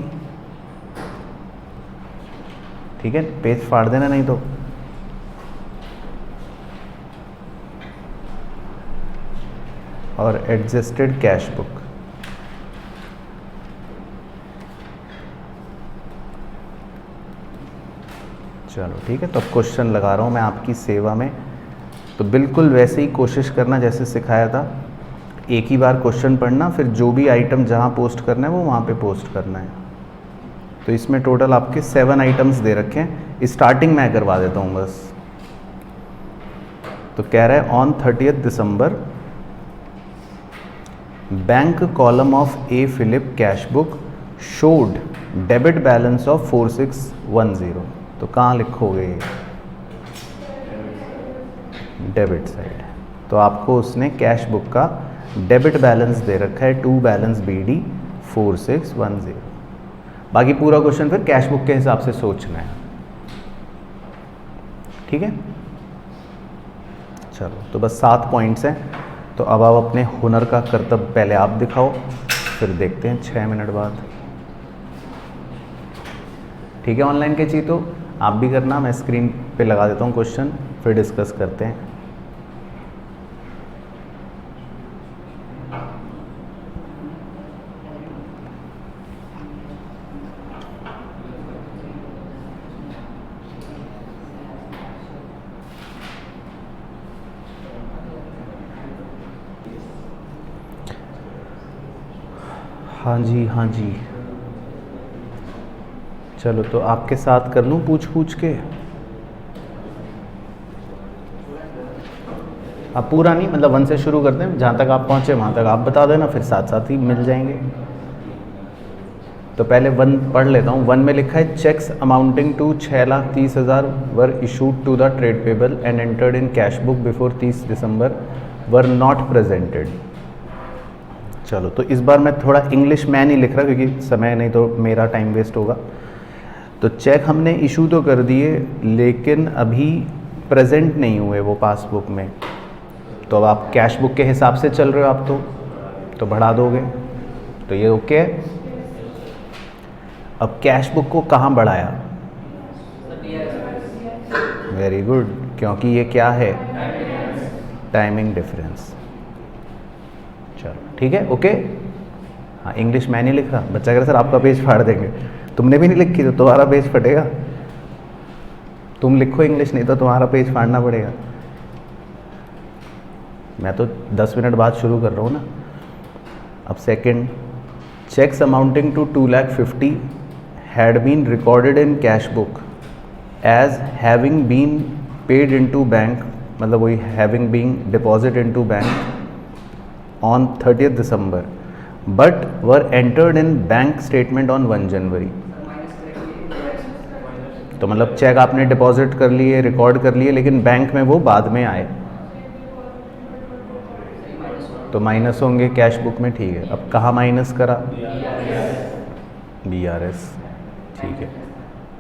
ठीक है, पेज फाड़ देना नहीं तो। और एडजस्टेड कैश बुक, चलो ठीक है। तो अब क्वेश्चन लगा रहा हूँ मैं आपकी सेवा में, तो बिल्कुल वैसे ही कोशिश करना जैसे सिखाया था। एक ही बार क्वेश्चन पढ़ना, फिर जो भी आइटम जहाँ पोस्ट करना है वो वहाँ पे पोस्ट करना है। तो इसमें टोटल आपके 7 आइटम्स दे रखे हैं। स्टार्टिंग मैं करवा देता हूँ बस। तो कह रहा है on 30 December bank column of a Philip cash book showed debit balance of 4610। तो कहाँ लिखोगे? Debit side. तो आपको उसने कैश बुक का डेबिट बैलेंस दे रखा है, टू बैलेंस BD 4610। बाकी पूरा क्वेश्चन फिर कैश बुक के हिसाब से सोचना है। ठीक है, चलो तो बस 7 पॉइंट्स हैं। तो अब आप अपने हुनर का कर्तव्य पहले आप दिखाओ, फिर देखते हैं 6 मिनट बाद। ठीक है, ऑनलाइन के चीज़ तो आप भी करना, मैं स्क्रीन पे लगा देता हूँ क्वेश्चन, फिर डिस्कस करते हैं। हाँ जी, हाँ जी, चलो तो आपके साथ कर लूँ पूछ के। आप पूरा नहीं, मतलब 1 से शुरू करते हैं, जहाँ तक आप पहुँचे वहाँ तक आप बता देना, फिर साथ साथ ही मिल जाएंगे। तो पहले 1 पढ़ लेता हूँ। 1 में लिखा है cheques amounting to 6,30,000 were issued to the trade payable and entered in cash book before 30 December were not presented. चलो तो इस बार मैं थोड़ा इंग्लिश में नहीं लिख रहा क्योंकि समय नहीं तो मेरा टाइम वेस्ट होगा। तो चेक हमने इशू तो कर दिए, लेकिन अभी प्रेजेंट नहीं हुए वो पासबुक में। तो अब आप कैश बुक के हिसाब से चल रहे हो आप, तो बढ़ा दोगे, तो ये ओके है। अब कैश बुक को कहाँ बढ़ाया? वेरी गुड, क्योंकि ये क्या है? Timing difference. चलो ठीक है, ओके। हाँ, इंग्लिश मैं नहीं लिख रहा। बच्चा कह रहा सर आपका पेज फाड़ देंगे। तुमने भी नहीं लिखी तो तुम्हारा पेज फटेगा। तुम लिखो इंग्लिश, नहीं तो तुम्हारा पेज फाड़ना पड़ेगा। मैं तो 10 मिनट बाद शुरू कर रहा हूँ ना। अब second, cheques amounting to 2,50,000 had been recorded in cash book as having been paid into bank, मतलब वही having been deposit into bank on 30 December but were entered in bank statement on 1 January. तो मतलब चेक आपने डिपॉजिट कर लिए, रिकॉर्ड कर लिए, लेकिन बैंक में वो बाद में आए तो माइनस होंगे कैश बुक में। ठीक है, अब कहाँ माइनस करा? BRS। ठीक है,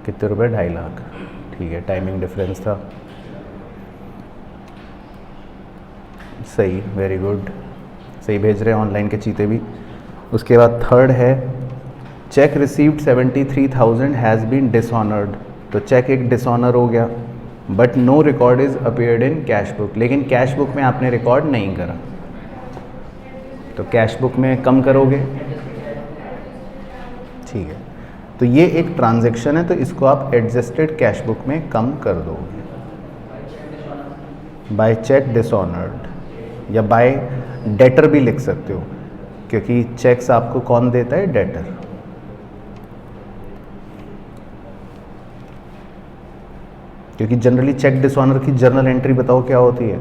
कितने रुपए? 2.5 लाख। ठीक है, टाइमिंग डिफरेंस था। सही, वेरी गुड, सही भेज रहे हैं ऑनलाइन के चीते भी। उसके बाद थर्ड है cheque received 73,000 has been dishonoured. तो चेक एक डिसऑनर हो गया, but no record is appeared in cash book. लेकिन कैश बुक में आपने रिकॉर्ड नहीं करा, तो कैश बुक में कम करोगे। ठीक है, तो ये एक ट्रांजैक्शन है, तो इसको आप एडजस्टेड कैश बुक में कम कर दोगे। बाय चेक डिसऑनर्ड या बाय डेटर भी लिख सकते हो, क्योंकि चेक्स आपको कौन देता है? डेटर। क्योंकि जनरली चेक डिसऑनर की जर्नल एंट्री बताओ क्या होती है?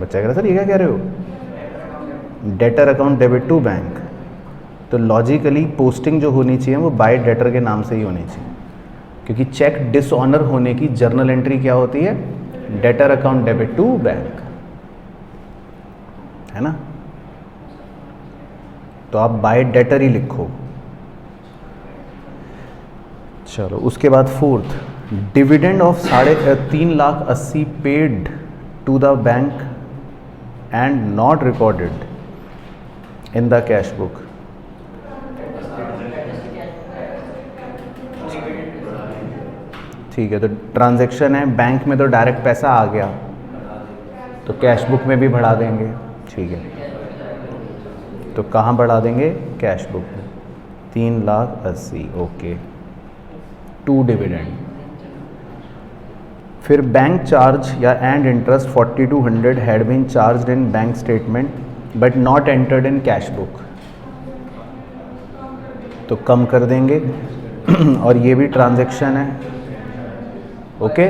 बच्चा कह रहा सर ये क्या कह रहे हो? Debtor account debit to bank. तो लॉजिकली पोस्टिंग जो होनी चाहिए वो बाय डेटर के नाम से ही होनी चाहिए, क्योंकि चेक डिसऑनर होने की जर्नल एंट्री क्या होती है? Debtor account debit to bank, है ना? तो आप बाय डेटर ही लिखो। चलो, उसके बाद fourth, dividend of 3,80,000 paid to the bank and not recorded in the cash book. ठीक है, तो ट्रांजैक्शन है, बैंक में तो डायरेक्ट पैसा आ गया, तो कैश बुक में भी बढ़ा देंगे। ठीक है, तो कहाँ बढ़ा देंगे? कैश बुक में। 3,80,000, ओके, टू डिविडेंड। फिर बैंक चार्ज या and interest 4,200 had been charged in bank statement but not entered in cash book, तो कम कर देंगे। और ये भी ट्रांजैक्शन है, ओके।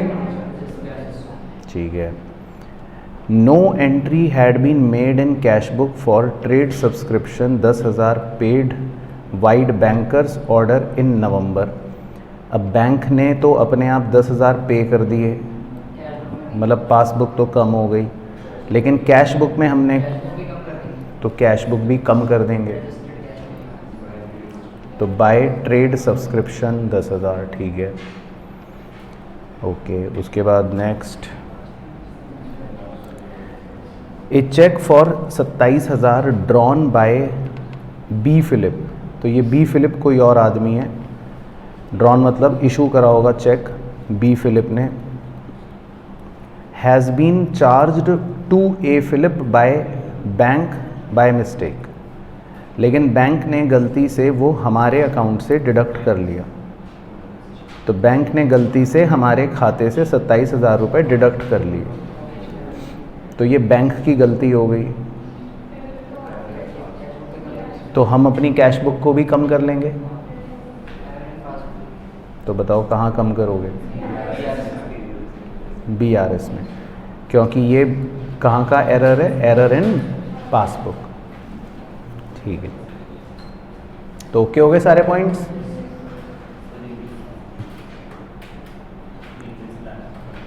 ठीक है, no entry had been made in cash book for trade subscription 10,000 paid vide bankers order in November. अब बैंक ने तो अपने आप 10,000 पे कर दिए, मतलब पासबुक तो कम हो गई, लेकिन कैश बुक में हमने, तो कैश बुक भी कम कर देंगे, तो बाय ट्रेड सब्सक्रिप्शन 10,000। ठीक है, ओके। उसके बाद next, a cheque for 27,000 drawn by B Philip. तो ये बी फिलिप कोई और आदमी है, ड्रॉन मतलब इशू करा होगा चेक बी फिलिप ने। Has been charged to A Philip by bank by mistake, लेकिन बैंक ने गलती से वो हमारे अकाउंट से डिडक्ट कर लिया, तो बैंक ने गलती से हमारे खाते से 27,000 रुपये डिडक्ट कर लिए, तो ये बैंक की गलती हो गई, तो हम अपनी कैश बुक को भी कम कर लेंगे। तो बताओ कहाँ कम करोगे? BRS में, क्योंकि ये कहाँ का एरर है? Error in passbook. ठीक है, तो ओके हो गए सारे पॉइंट्स।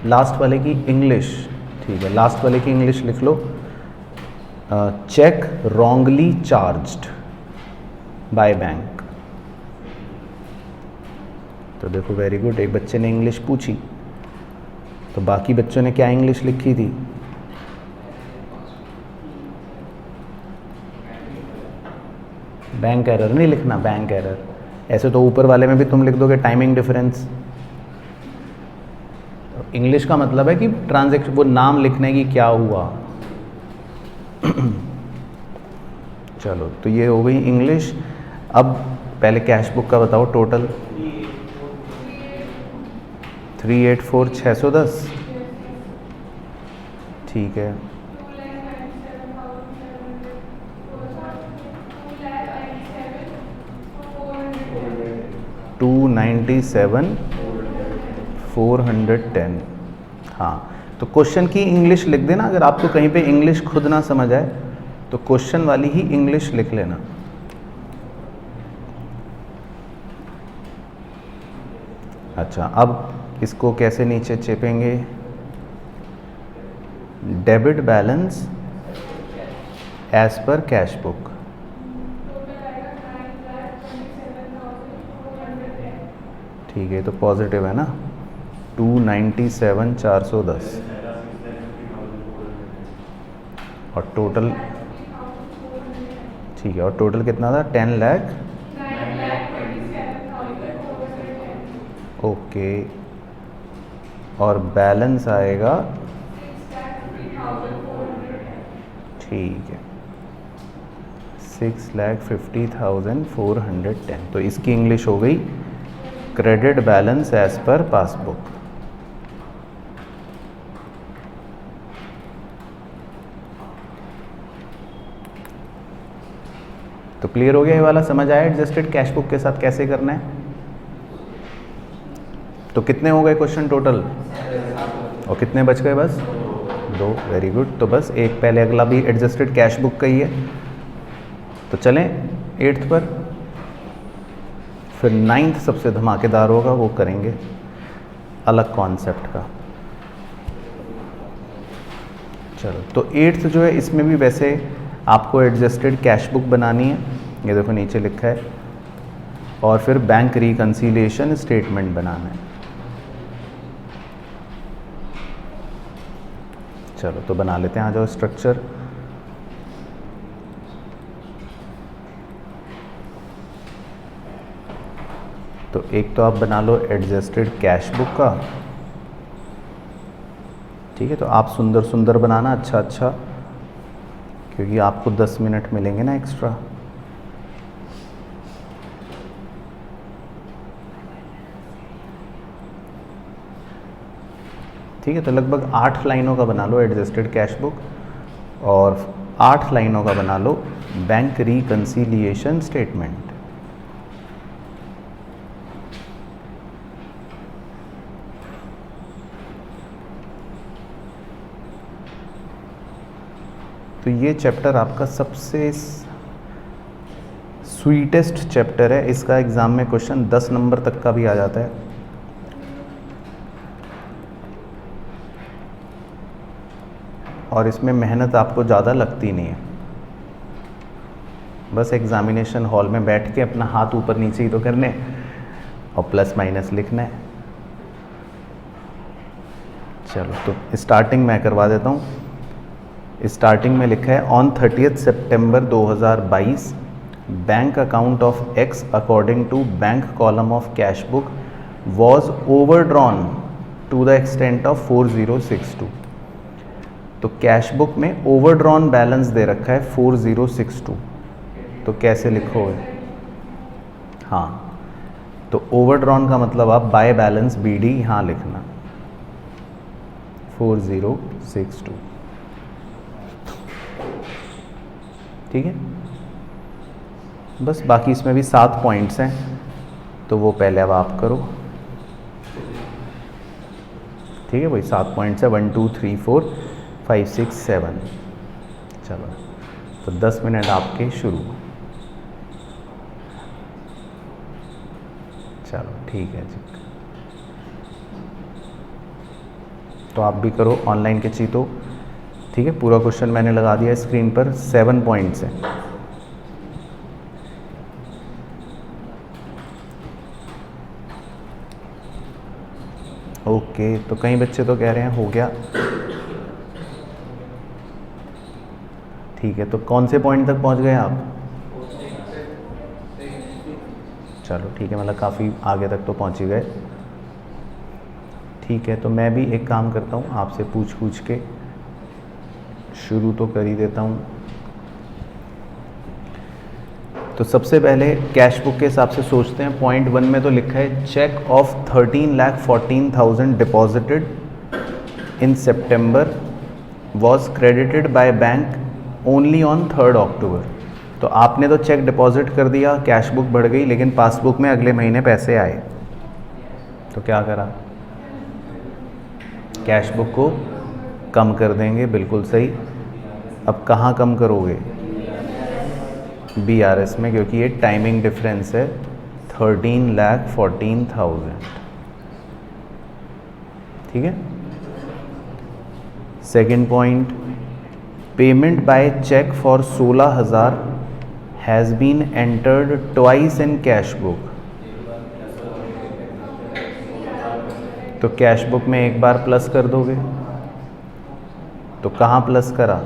लास्ट वाले की इंग्लिश, ठीक है, लास्ट वाले की इंग्लिश लिख लो। Cheque wrongly charged by bank. तो देखो, वेरी गुड, एक बच्चे ने इंग्लिश पूछी, तो बाकी बच्चों ने क्या इंग्लिश लिखी थी? बैंक एरर नहीं लिखना, बैंक एरर। ऐसे तो ऊपर वाले में भी तुम लिख दोगे टाइमिंग डिफरेंस। इंग्लिश का मतलब है कि ट्रांजैक्शन, वो नाम लिखने की क्या हुआ। चलो, तो ये हो गई इंग्लिश। अब पहले कैश बुक का बताओ टोटल। 384,610। ठीक है, 297,410। हाँ, तो क्वेश्चन की इंग्लिश लिख देना। अगर आपको कहीं पे इंग्लिश खुद ना समझ आए तो क्वेश्चन वाली ही इंग्लिश लिख लेना। अच्छा, अब इसको कैसे नीचे चेपेंगे? Debit balance as per cash book. ठीक है, तो पॉजिटिव है ना, 297,410 और टोटल, ठीक है, और टोटल कितना था? 10 लाख। ओके, और बैलेंस आएगा, ठीक है, 6,50,410। तो इसकी इंग्लिश हो गई credit balance as per passbook. तो क्लियर हो गया ये वाला? समझ आया एडजस्टेड कैश बुक के साथ कैसे करना है? तो कितने हो गए क्वेश्चन टोटल, और कितने बच गए? बस 2। Very good. तो बस एक पहले अगला भी एडजस्टेड कैश बुक का ही है, तो चलें 8th पर। फिर 9th सबसे धमाकेदार होगा, वो करेंगे अलग कॉन्सेप्ट का। चलो, तो 8th जो है इसमें भी वैसे आपको एडजस्टेड कैश बुक बनानी है, ये देखो नीचे लिखा है, और फिर बैंक रिकंसिलिएशन स्टेटमेंट बनाना है। चलो, तो बना लेते हैं, आ जाओ स्ट्रक्चर। तो एक तो आप बना लो एडजस्टेड कैश बुक का, ठीक है, तो आप सुंदर सुंदर बनाना, अच्छा अच्छा, क्योंकि आपको 10 मिनट मिलेंगे ना एक्स्ट्रा। ठीक है, तो लगभग 8 लाइनों का बना लो एडजस्टेड कैश बुक, और 8 लाइनों का बना लो बैंक रिकंसिलिएशन स्टेटमेंट। तो ये चैप्टर आपका सबसे स्वीटेस्ट चैप्टर है, इसका एग्ज़ाम में क्वेश्चन 10 नंबर तक का भी आ जाता है। और इसमें मेहनत आपको ज़्यादा लगती नहीं है, बस एग्ज़ामिनेशन हॉल में बैठ के अपना हाथ ऊपर नीचे ही तो करने और प्लस माइनस लिखना है। चलो, तो स्टार्टिंग मैं करवा देता हूँ। स्टार्टिंग में लिखा है on 30 September 2022 bank account of X according to bank column of cash book was overdrawn to the extent of 4062। तो कैश बुक में ओवरड्रॉन बैलेंस दे रखा है 4062, तो कैसे लिखोगे? हाँ, तो ओवरड्रॉन का मतलब आप बाय बैलेंस BD यहाँ लिखना 4062, ठीक है। बस बाकी इसमें भी 7 पॉइंट्स हैं, तो वो पहले अब आप करो, ठीक है। वही 7 पॉइंट्स है, 1 2 3 4 5 6 7। चलो, तो 10 मिनट आपके शुरू। चलो ठीक है जी, तो आप भी करो ऑनलाइन के चीतो, ठीक है। पूरा क्वेश्चन मैंने लगा दिया स्क्रीन पर, 7 पॉइंट्स हैं। ओके, तो कई बच्चे तो कह रहे हैं हो गया, ठीक है। तो कौन से पॉइंट तक पहुंच गए आप? चलो ठीक है, मतलब काफ़ी आगे तक तो पहुंच ही गए, ठीक है। तो मैं भी एक काम करता हूं, आपसे पूछ के शुरू तो कर ही देता हूं। तो सबसे पहले कैश बुक के हिसाब से सोचते हैं। पॉइंट 1 में तो लिखा है cheque of 13,14,000 deposited in September was credited by bank only on 3 October. तो आपने तो चेक डिपॉजिट कर दिया, कैश बुक बढ़ गई, लेकिन पासबुक में अगले महीने पैसे आए, तो क्या करा? कैश बुक को कम कर देंगे, बिल्कुल सही। अब कहाँ कम करोगे? BRS में, क्योंकि ये टाइमिंग डिफरेंस है 13,14,000। ठीक है। Second point, payment by cheque for 16,000 has been entered twice in cash book. तो कैश बुक में एक बार प्लस कर दोगे, तो कहाँ प्लस करा?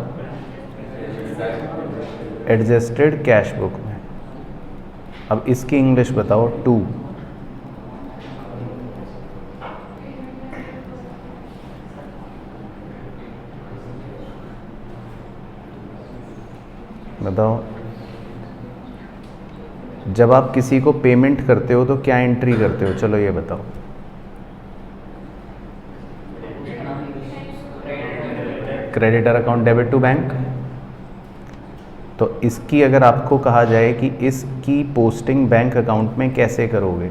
एडजस्टेड कैश बुक में। अब इसकी इंग्लिश बताओ, टू। बताओ, जब आप किसी को पेमेंट करते हो तो क्या एंट्री करते हो? चलो ये बताओ। Creditor account debit to bank. तो इसकी अगर आपको कहा जाए कि इसकी पोस्टिंग बैंक अकाउंट में कैसे करोगे?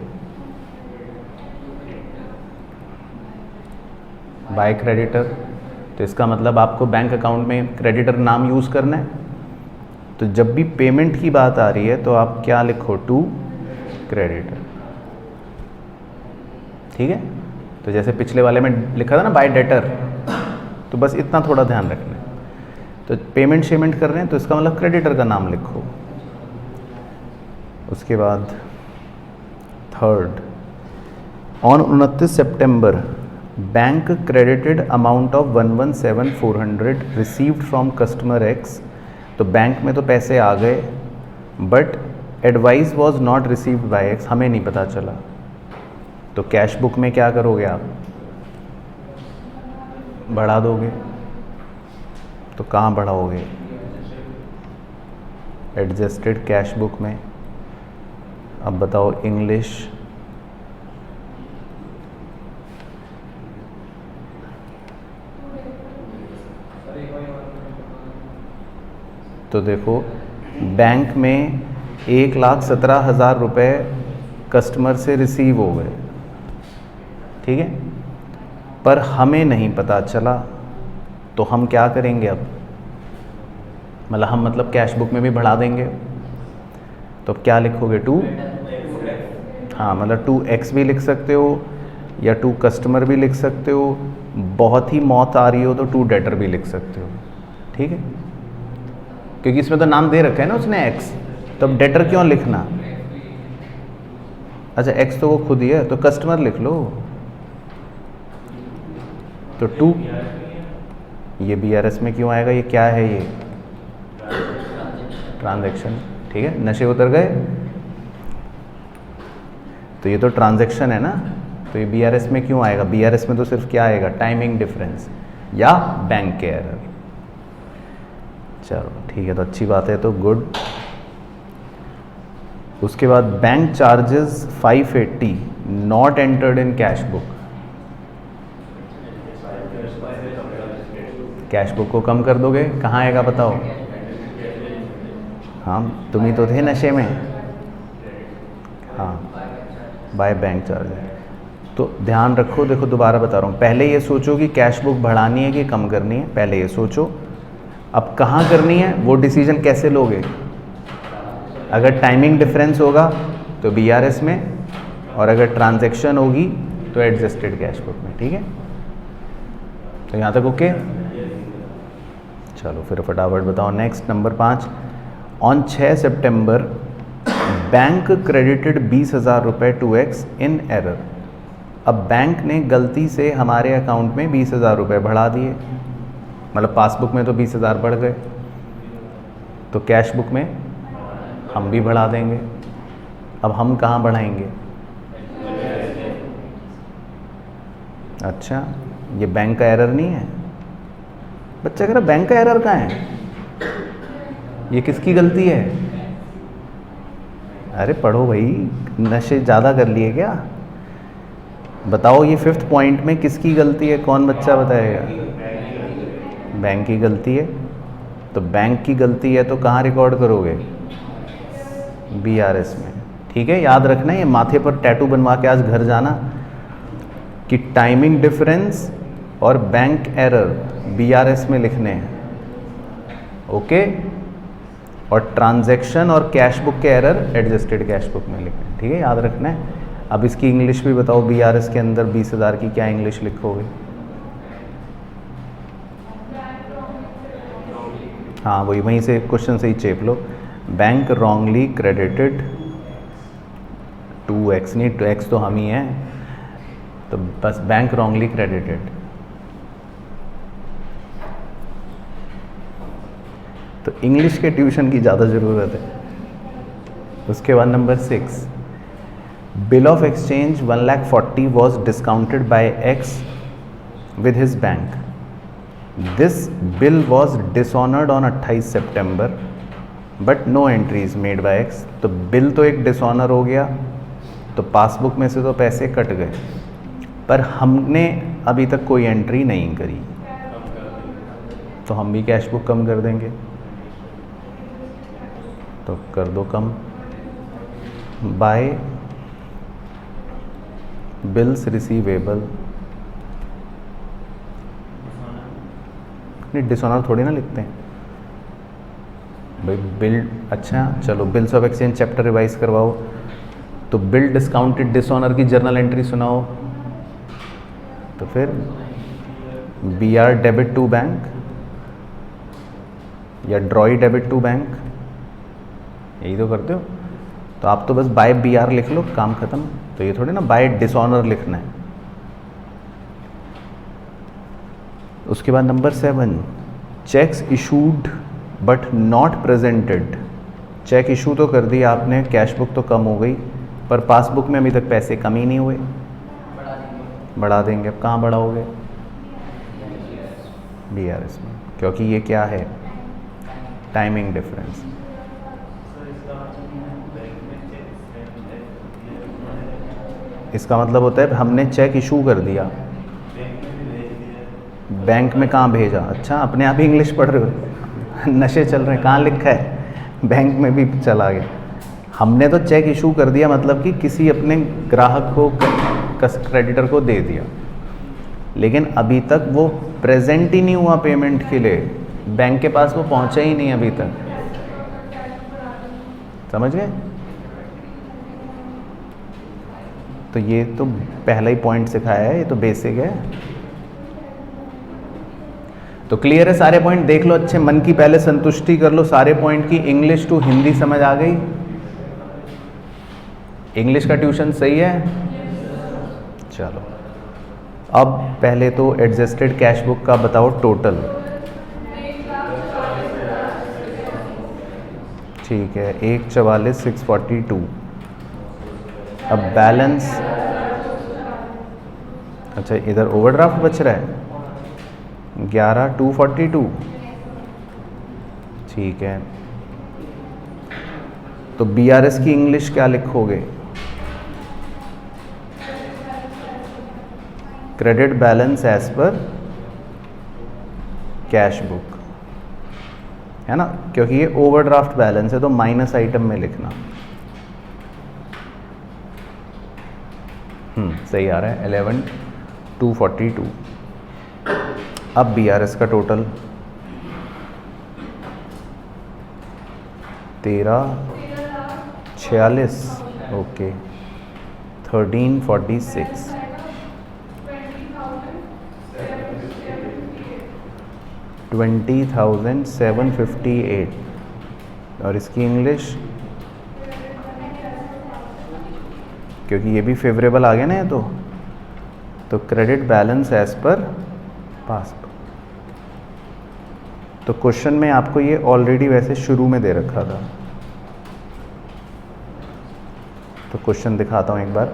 By creditor. तो इसका मतलब आपको बैंक अकाउंट में क्रेडिटर नाम यूज़ करना है। तो जब भी पेमेंट की बात आ रही है तो आप क्या लिखो? To creditor. ठीक है। तो जैसे पिछले वाले में लिखा था ना बाय डेटर, तो बस इतना थोड़ा ध्यान रखना है। तो पेमेंट शेमेंट कर रहे हैं तो इसका मतलब क्रेडिटर का नाम लिखो। उसके बाद third, on 29 September bank credited amount of 117,400 received from customer x. तो बैंक में तो पैसे आ गए, but advice was not received by x, हमें नहीं पता चला। तो कैश बुक में क्या करोगे आप? बढ़ा दोगे। तो कहाँ बढ़ाओगे? एडजस्टेड कैश बुक में। अब बताओ इंग्लिश। तो देखो, बैंक में 1,17,000 रुपये कस्टमर से रिसीव हो गए, ठीक है, पर हमें नहीं पता चला। तो हम क्या करेंगे अब? मतलब हम कैश बुक में भी बढ़ा देंगे। तो क्या लिखोगे? टू। हाँ, मतलब 2x भी लिख सकते हो या 2 कस्टमर भी लिख सकते हो। बहुत ही मौत आ रही हो तो 2 डेटर भी लिख सकते हो। ठीक है, क्योंकि इसमें तो नाम दे रखा है ना उसने x, तो अब डेटर क्यों लिखना? अच्छा, x तो वो खुद ही है, तो कस्टमर लिख लो। तो 2, ये BRS में क्यों आएगा? ये क्या है? ये ट्रांजैक्शन। ठीक है, नशे उतर गए। तो ये तो ट्रांजैक्शन है ना, तो ये BRS में क्यों आएगा? BRS में तो सिर्फ क्या आएगा? टाइमिंग डिफरेंस या बैंक के एरर। चलो ठीक है, तो अच्छी बात है, तो गुड। उसके बाद bank charges 580 not entered in cash book. Cash book को कम कर दोगे, कहाँ आएगा बताओ? हाँ, तुम ही तो थे नशे में। हाँ, बाय बैंक चार्जेस। तो ध्यान रखो, देखो दोबारा बता रहा हूँ, पहले ये सोचो कि कैश बुक बढ़ानी है कि कम करनी है, पहले ये सोचो। अब कहाँ करनी है वो डिसीजन कैसे लोगे? अगर टाइमिंग डिफरेंस होगा तो BRS में, और अगर ट्रांजैक्शन होगी तो एडजस्टेड कैश बुक में। ठीक है, तो यहाँ तक ओके? चलो फिर फटाफट बताओ। Next number 5, on 6 September bank credited 20,000 रुपये टू एक्स इन एरर। अब बैंक ने गलती से हमारे अकाउंट में 20,000 रुपये बढ़ा दिए, मतलब पासबुक में तो 20,000 बढ़ गए, तो कैश बुक में हम भी बढ़ा देंगे। अब हम कहाँ बढ़ाएंगे? अच्छा, ये बैंक का एरर नहीं है? बच्चा कह रहा बैंक का एरर कहाँ है? ये किसकी गलती है? अरे पढ़ो भाई, नशे ज़्यादा कर लिए क्या? बताओ ये 5th पॉइंट में किसकी गलती है? कौन बच्चा बताएगा? बैंक की गलती है। तो बैंक की गलती है तो कहाँ रिकॉर्ड करोगे? BRS में। ठीक है, याद रखना, ये माथे पर टैटू बनवा के आज घर जाना कि टाइमिंग डिफरेंस और बैंक एरर BRS में लिखने हैं। ओके, और ट्रांजैक्शन और कैश बुक के एरर एडजस्टेड कैश बुक में लिखने हैं। ठीक है, याद रखना है। अब इसकी इंग्लिश भी बताओ, BRS के अंदर 20,000 की क्या इंग्लिश लिखोगे? हाँ वही, वहीं से क्वेश्चन से ही चेप लो। बैंक रॉन्गली क्रेडिटेड 2x, नहीं 2x तो हम ही हैं, तो बस बैंक रॉन्गली क्रेडिटेड। तो इंग्लिश के ट्यूशन की ज़्यादा ज़रूरत है। उसके बाद number 6, bill of exchange 1,40,000 was discounted by X with his bank. This bill was dishonoured on 28 September but no entries made by X. तो बिल तो एक डिसऑनर हो गया, तो पासबुक में से तो पैसे कट गए, पर हमने अभी तक कोई एंट्री नहीं करी, तो हम भी कैश बुक कम कर देंगे। तो कर दो कम, बाय बिल्स रिसीवेबल। नहीं डिसऑनर थोड़ी ना लिखते हैं भाई, बिल। अच्छा चलो, bills of exchange chapter revise करवाओ। तो बिल डिस्काउंटेड डिसऑनर की जर्नल एंट्री सुनाओ। तो फिर BR डेबिट टू बैंक या ड्रॉई डेबिट टू बैंक, यही तो करते हो। तो आप तो बस बाय BR लिख लो, काम खत्म। तो ये थोड़ी ना बाय डिसऑनर लिखना है। उसके बाद number 7, cheques issued but not presented. Cheque issue तो कर दिया आपने, कैश बुक तो कम हो गई, पर पासबुक में अभी तक पैसे कम ही नहीं हुए। बढ़ा देंगे। अब कहाँ बढ़ाओगे? BRS में, क्योंकि ये क्या है, टाइमिंग डिफरेंस। इसका मतलब होता है हमने चेक इशू कर दिया, बैंक में कहाँ भेजा। अच्छा अपने आप ही इंग्लिश पढ़ रहे हो, नशे चल रहे हैं। कहाँ लिखा है? बैंक में भी चला गया। हमने तो चेक इशू कर दिया, मतलब कि किसी अपने ग्राहक को, क्रेडिटर को दे दिया, लेकिन अभी तक वो प्रेजेंट ही नहीं हुआ पेमेंट के लिए, बैंक के पास वो पहुंचा ही नहीं अभी तक। समझ गए? तो ये तो पहला ही पॉइंट सिखाया है, ये तो बेसिक है। तो क्लियर है? सारे पॉइंट देख लो अच्छे, मन की पहले संतुष्टि कर लो सारे पॉइंट की। इंग्लिश टू हिंदी समझ आ गई? इंग्लिश का ट्यूशन सही है? चलो अब पहले तो एडजस्टेड कैश बुक का बताओ टोटल। ठीक है, 1,44,642। अब बैलेंस, अच्छा इधर ओवरड्राफ्ट बच रहा है 11,242। ठीक है, तो BRS की इंग्लिश क्या लिखोगे? Credit balance as per cash book, है ना, क्योंकि ये ओवरड्राफ्ट बैलेंस है तो माइनस आइटम में लिखना। सही आ रहा है 11,242। अब BRS का टोटल 13,46। ओके, 13,46। 20,758। और इसकी इंग्लिश, क्योंकि ये भी फेवरेबल आ गया ना, ये तो credit balance as per passbook. तो क्वेश्चन में आपको ये ऑलरेडी वैसे शुरू में दे रखा था, तो क्वेश्चन दिखाता हूँ एक बार।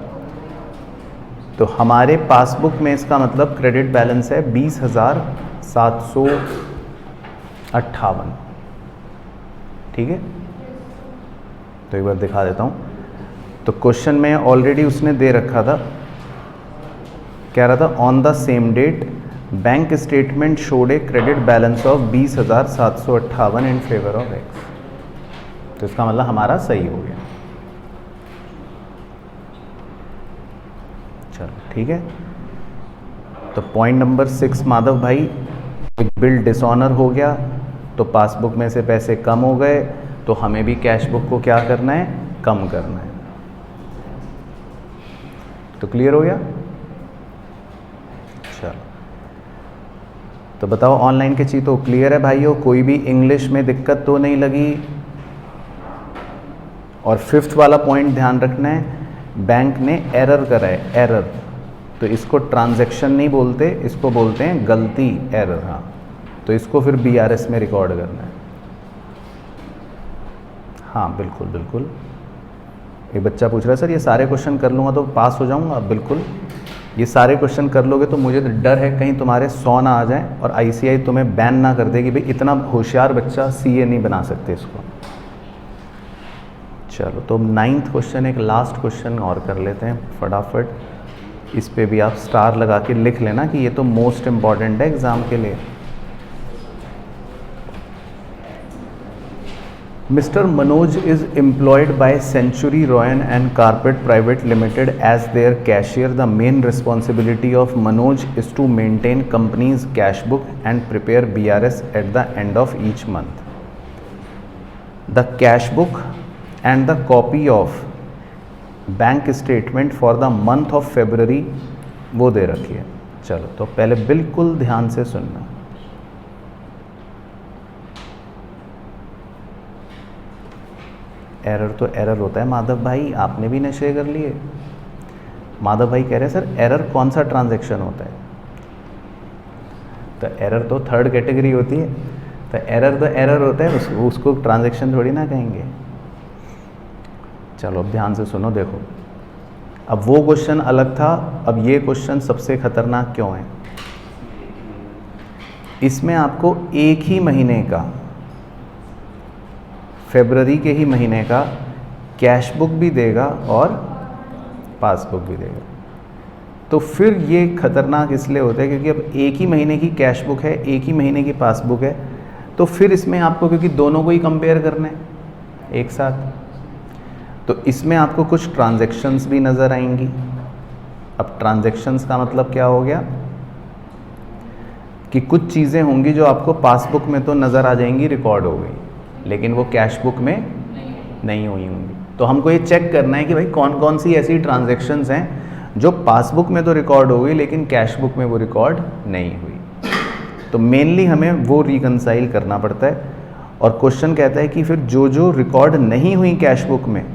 तो हमारे पासबुक में इसका मतलब क्रेडिट बैलेंस है 20,758। ठीक है, तो एक बार दिखा देता हूँ। तो क्वेश्चन में ऑलरेडी उसने दे रखा था, कह रहा था on the same date bank statement showed a credit balance of 20,758 in favour of X. तो इसका मतलब हमारा सही हो गया। चलो ठीक है, तो पॉइंट नंबर 6 माधव भाई, एक बिल डिसऑनर हो गया तो पासबुक में से पैसे कम हो गए, तो हमें भी कैश बुक को क्या करना है, कम करना है। तो क्लियर हो गया? चलो तो बताओ ऑनलाइन की चीज़ तो क्लियर है भाइयों, कोई भी इंग्लिश में दिक्कत तो नहीं लगी। और फिफ्थ वाला पॉइंट ध्यान रखना है, बैंक ने एरर करा है, एरर, तो इसको ट्रांजैक्शन नहीं बोलते, इसको बोलते हैं गलती, एरर। हाँ, तो इसको फिर बीआरएस में रिकॉर्ड करना है। हाँ बिल्कुल बिल्कुल। एक बच्चा पूछ रहा है सर ये सारे क्वेश्चन कर लूँगा तो पास हो जाऊँगा? बिल्कुल, ये सारे क्वेश्चन कर लोगे तो मुझे तो डर है कहीं तुम्हारे 100 ना आ जाए और आईसीआई तुम्हें बैन ना कर दे कि भाई इतना होशियार बच्चा सीए नहीं बना सकते इसको। चलो तो 9th क्वेश्चन, एक लास्ट क्वेश्चन और कर लेते हैं फटाफट। इस पे भी आप स्टार लगा के लिख लेना कि ये तो मोस्ट इम्पॉर्टेंट है एग्ज़ाम के लिए। Mr. Manoj is employed by Century Royan and Carpet Private Limited as their cashier. The main responsibility of Manoj is to maintain company's cash book and prepare BRS at the end of each month. The cash book and the copy of bank statement for the month of February वो दे रखी है। चलो तो पहले बिल्कुल ध्यान से सुनना। एरर तो एरर होता है माधव भाई, आपने भी नशे कर लिए। माधव भाई कह रहे हैं सर एरर कौन सा ट्रांजैक्शन होता है? तो एरर तो थर्ड कैटेगरी होती है, तो एरर होता है, उसको ट्रांजैक्शन थोड़ी ना कहेंगे। चलो अब ध्यान से सुनो, देखो अब वो क्वेश्चन अलग था, अब ये क्वेश्चन सबसे खतरनाक क्यों है? इसमें आपको एक ही महीने का, फरवरी के ही महीने का कैश बुक भी देगा और पासबुक भी देगा। तो फिर ये खतरनाक इसलिए होता है क्योंकि अब एक ही महीने की कैश बुक है, एक ही महीने की पासबुक है, तो फिर इसमें आपको क्योंकि दोनों को ही कंपेयर करना है एक साथ, तो इसमें आपको कुछ ट्रांजैक्शंस भी नज़र आएंगी। अब ट्रांजैक्शंस का मतलब क्या हो गया कि कुछ चीज़ें होंगी जो आपको पासबुक में तो नज़र आ जाएंगी, रिकॉर्ड हो गई, लेकिन वो कैश बुक में नहीं हुई होंगी। तो हमको ये चेक करना है कि भाई कौन कौन सी ऐसी ट्रांजैक्शंस हैं जो पासबुक में तो रिकॉर्ड हो गई लेकिन कैश बुक में वो रिकॉर्ड नहीं हुई। तो मेनली हमें वो रिकंसाइल करना पड़ता है। और क्वेश्चन कहता है कि फिर जो जो रिकॉर्ड नहीं हुई कैश बुक में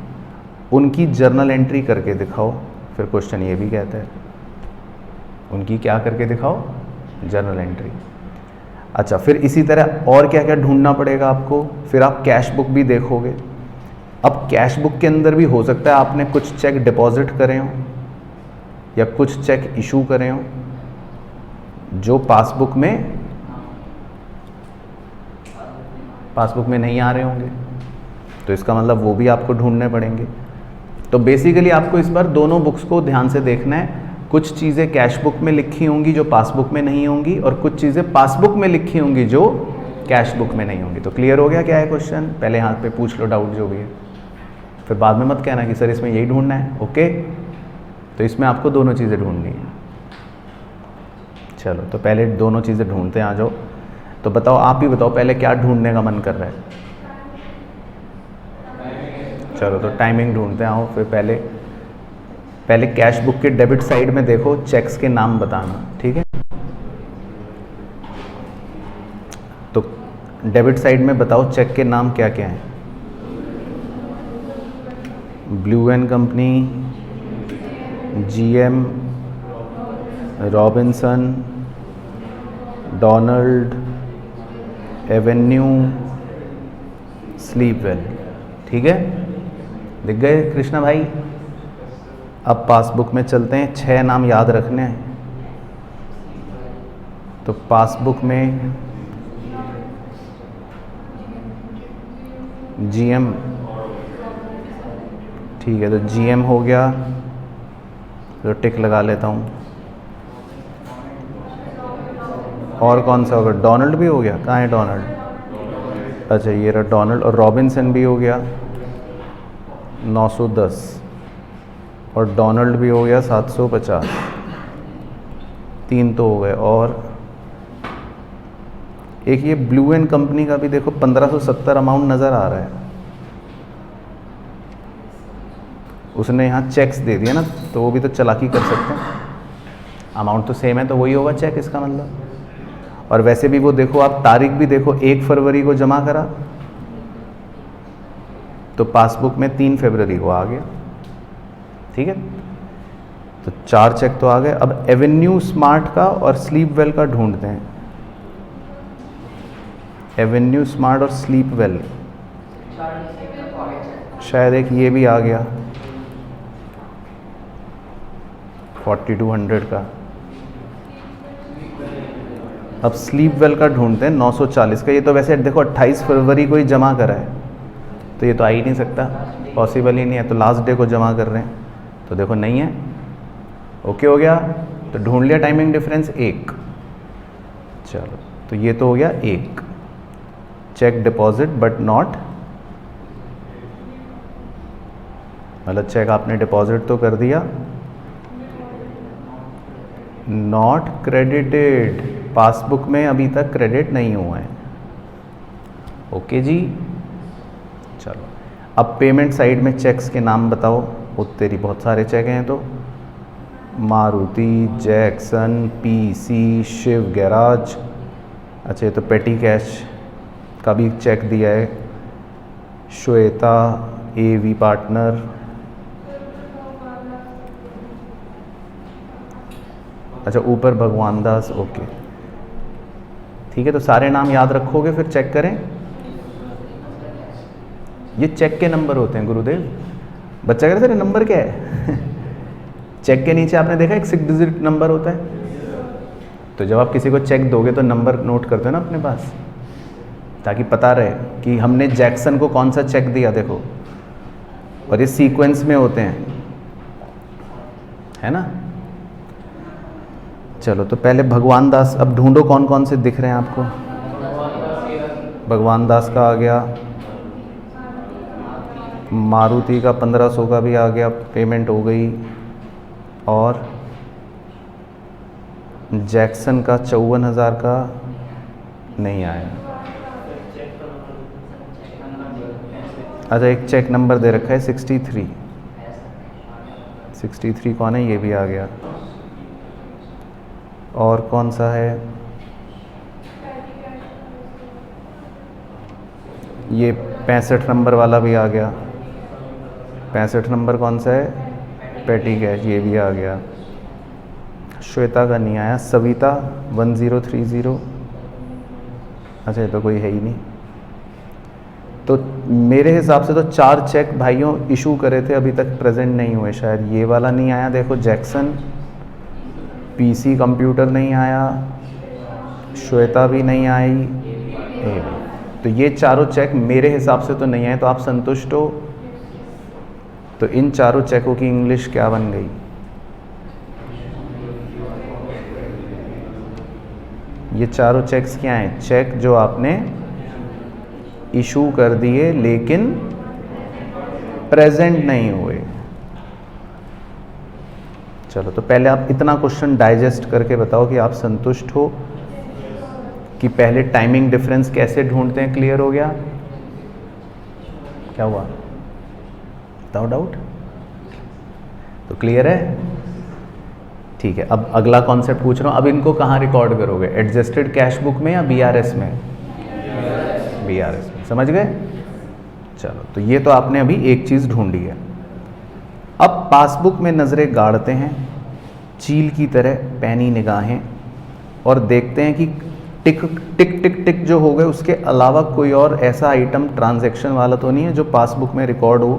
उनकी जर्नल एंट्री करके दिखाओ। फिर क्वेश्चन ये भी कहता है उनकी क्या करके दिखाओ? Journal entry. अच्छा, फिर इसी तरह और क्या क्या ढूंढना पड़ेगा आपको? फिर आप कैश बुक भी देखोगे। अब कैश बुक के अंदर भी हो सकता है आपने कुछ चेक डिपॉजिट करे हों या कुछ चेक इशू करे हों जो पासबुक में नहीं आ रहे होंगे, तो इसका मतलब वो भी आपको ढूंढने पड़ेंगे। तो बेसिकली आपको इस बार दोनों बुक्स को ध्यान से देखना है। कुछ चीज़ें कैश बुक में लिखी होंगी जो पासबुक में नहीं होंगी और कुछ चीज़ें पासबुक में लिखी होंगी जो कैश बुक में नहीं होंगी। तो क्लियर हो गया क्या है क्वेश्चन? पहले हाथ पे पूछ लो डाउट जो भी है, फिर बाद में मत कहना कि सर इसमें यही ढूंढना है। ओके, तो इसमें आपको दोनों चीज़ें ढूंढनी है। चलो तो पहले दोनों चीज़ें ढूंढते हैं, आ जाओ। तो बताओ, आप ही बताओ पहले क्या ढूंढने का मन कर रहा है? चलो तो टाइमिंग ढूंढते हैं, आओ। फिर पहले कैश बुक के डेबिट साइड में देखो, चेक्स के नाम बताना, ठीक है? तो डेबिट साइड में बताओ चेक के नाम क्या क्या हैं? Blue and company, GM, Robinson, Donald, Avenue, Sleepwell. ठीक है, दिख गए कृष्णा भाई? अब पासबुक में चलते हैं, 6 नाम याद रखने हैं। तो पासबुक में जीएम, ठीक है, तो जीएम हो गया, तो टिक लगा लेता हूँ। और कौन सा होगा? डोनाल्ड भी हो गया। कहाँ है डोनाल्ड? अच्छा, ये रहा डोनाल्ड। और रॉबिन्सन भी हो गया 910, और डोनाल्ड भी हो गया 750। 3 तो हो गए। और एक ये ब्लू एंड कंपनी का भी देखो 1570 अमाउंट नज़र आ रहा है। उसने यहाँ चेक्स दे दिया ना, तो वो भी तो चालाकी कर सकते हैं। अमाउंट तो सेम है तो वही होगा चेक, इसका मतलब। और वैसे भी वो देखो, आप तारीख भी देखो, 1 फरवरी को जमा करा तो पासबुक में 3 फरवरी को आ गया। ठीक है, तो 4 चेक तो आ गए। अब एवेन्यू स्मार्ट का और स्लीप वेल का ढूंढते हैं। एवेन्यू स्मार्ट और स्लीप वेल, शायद एक ये भी आ गया 4200 का। अब स्लीप वेल का ढूंढते हैं 940 का। ये तो वैसे देखो 28 फरवरी को ही जमा करा है, तो ये तो आ ही नहीं सकता, पॉसिबल ही नहीं है। तो लास्ट डे को जमा कर रहे हैं, तो देखो नहीं है। ओके हो गया, तो ढूंढ लिया टाइमिंग डिफरेंस 1। चलो, तो ये तो हो गया 1 चेक डिपॉजिट बट नॉट, मतलब चेक आपने डिपॉजिट तो कर दिया, नॉट क्रेडिटेड, पासबुक में अभी तक क्रेडिट नहीं हुआ है। ओके जी, चलो अब पेमेंट साइड में चेक्स के नाम बताओ। वो तेरी बहुत सारे चेक हैं, तो Maruti, Jackson, PC, Shiv garage. अच्छा, ये तो पेटी कैश का भी चेक दिया है, श्वेता, एवी पार्टनर। अच्छा, ऊपर भगवान दास। ओके ठीक है, तो सारे नाम याद रखोगे, फिर चेक करें। ये चेक के नंबर होते हैं गुरुदेव। बच्चा कह रहा सर नंबर क्या है? चेक के नीचे आपने देखा एक 6 डिजिट नंबर होता है, तो जब आप किसी को चेक दोगे तो नंबर नोट करते हो ना अपने पास, ताकि पता रहे कि हमने जैक्सन को कौन सा चेक दिया। देखो, और ये सीक्वेंस में होते हैं, है ना। चलो, तो पहले भगवान दास, अब ढूंढो कौन कौन से दिख रहे हैं आपको। भगवान दास का आ गया, मारुति का 1500 का भी आ गया, पेमेंट हो गई। और जैक्सन का 54,000 का नहीं आया। अच्छा, एक चेक नंबर दे रखा है 63। 63 कौन है? ये भी आ गया। और कौन सा है? ये 65 नंबर वाला भी आ गया। 65 नंबर कौन सा है? पेटी कैश, ये भी आ गया। श्वेता का नहीं आया। सविता 1030। अच्छा, ये तो कोई है ही नहीं। तो मेरे हिसाब से तो 4 चेक भाइयों इशू करे थे, अभी तक प्रेजेंट नहीं हुए। शायद ये वाला नहीं आया, देखो जैक्सन, पीसी कंप्यूटर नहीं आया, श्वेता भी नहीं आई, ये भी। तो ये चारों चेक मेरे हिसाब से तो नहीं आए। तो आप संतुष्ट हो? तो इन चारों चेकों की इंग्लिश क्या बन गई? ये चारों चेक्स क्या हैं? चेक जो आपने इशू कर दिए लेकिन प्रेजेंट नहीं हुए। चलो, तो पहले आप इतना क्वेश्चन डाइजेस्ट करके बताओ कि आप संतुष्ट हो कि पहले टाइमिंग डिफरेंस कैसे ढूंढते हैं। क्लियर हो गया? क्या हुआ? बताओ डाउट? तो क्लियर है? ठीक है, अब अगला कॉन्सेप्ट पूछ रहा हूँ। अब इनको कहाँ रिकॉर्ड करोगे? एडजस्टेड कैश बुक में या बीआरएस में? बीआरएस में। समझ गए? चलो, तो ये तो आपने अभी एक चीज़ ढूंढी है। अब पासबुक में नज़रें गाड़ते हैं चील की तरह, पैनी निगाहें, और देखते हैं कि टिक टिक टिक टिक जो हो गए, उसके अलावा कोई और ऐसा आइटम ट्रांजैक्शन वाला तो नहीं है जो पासबुक में रिकॉर्ड हो।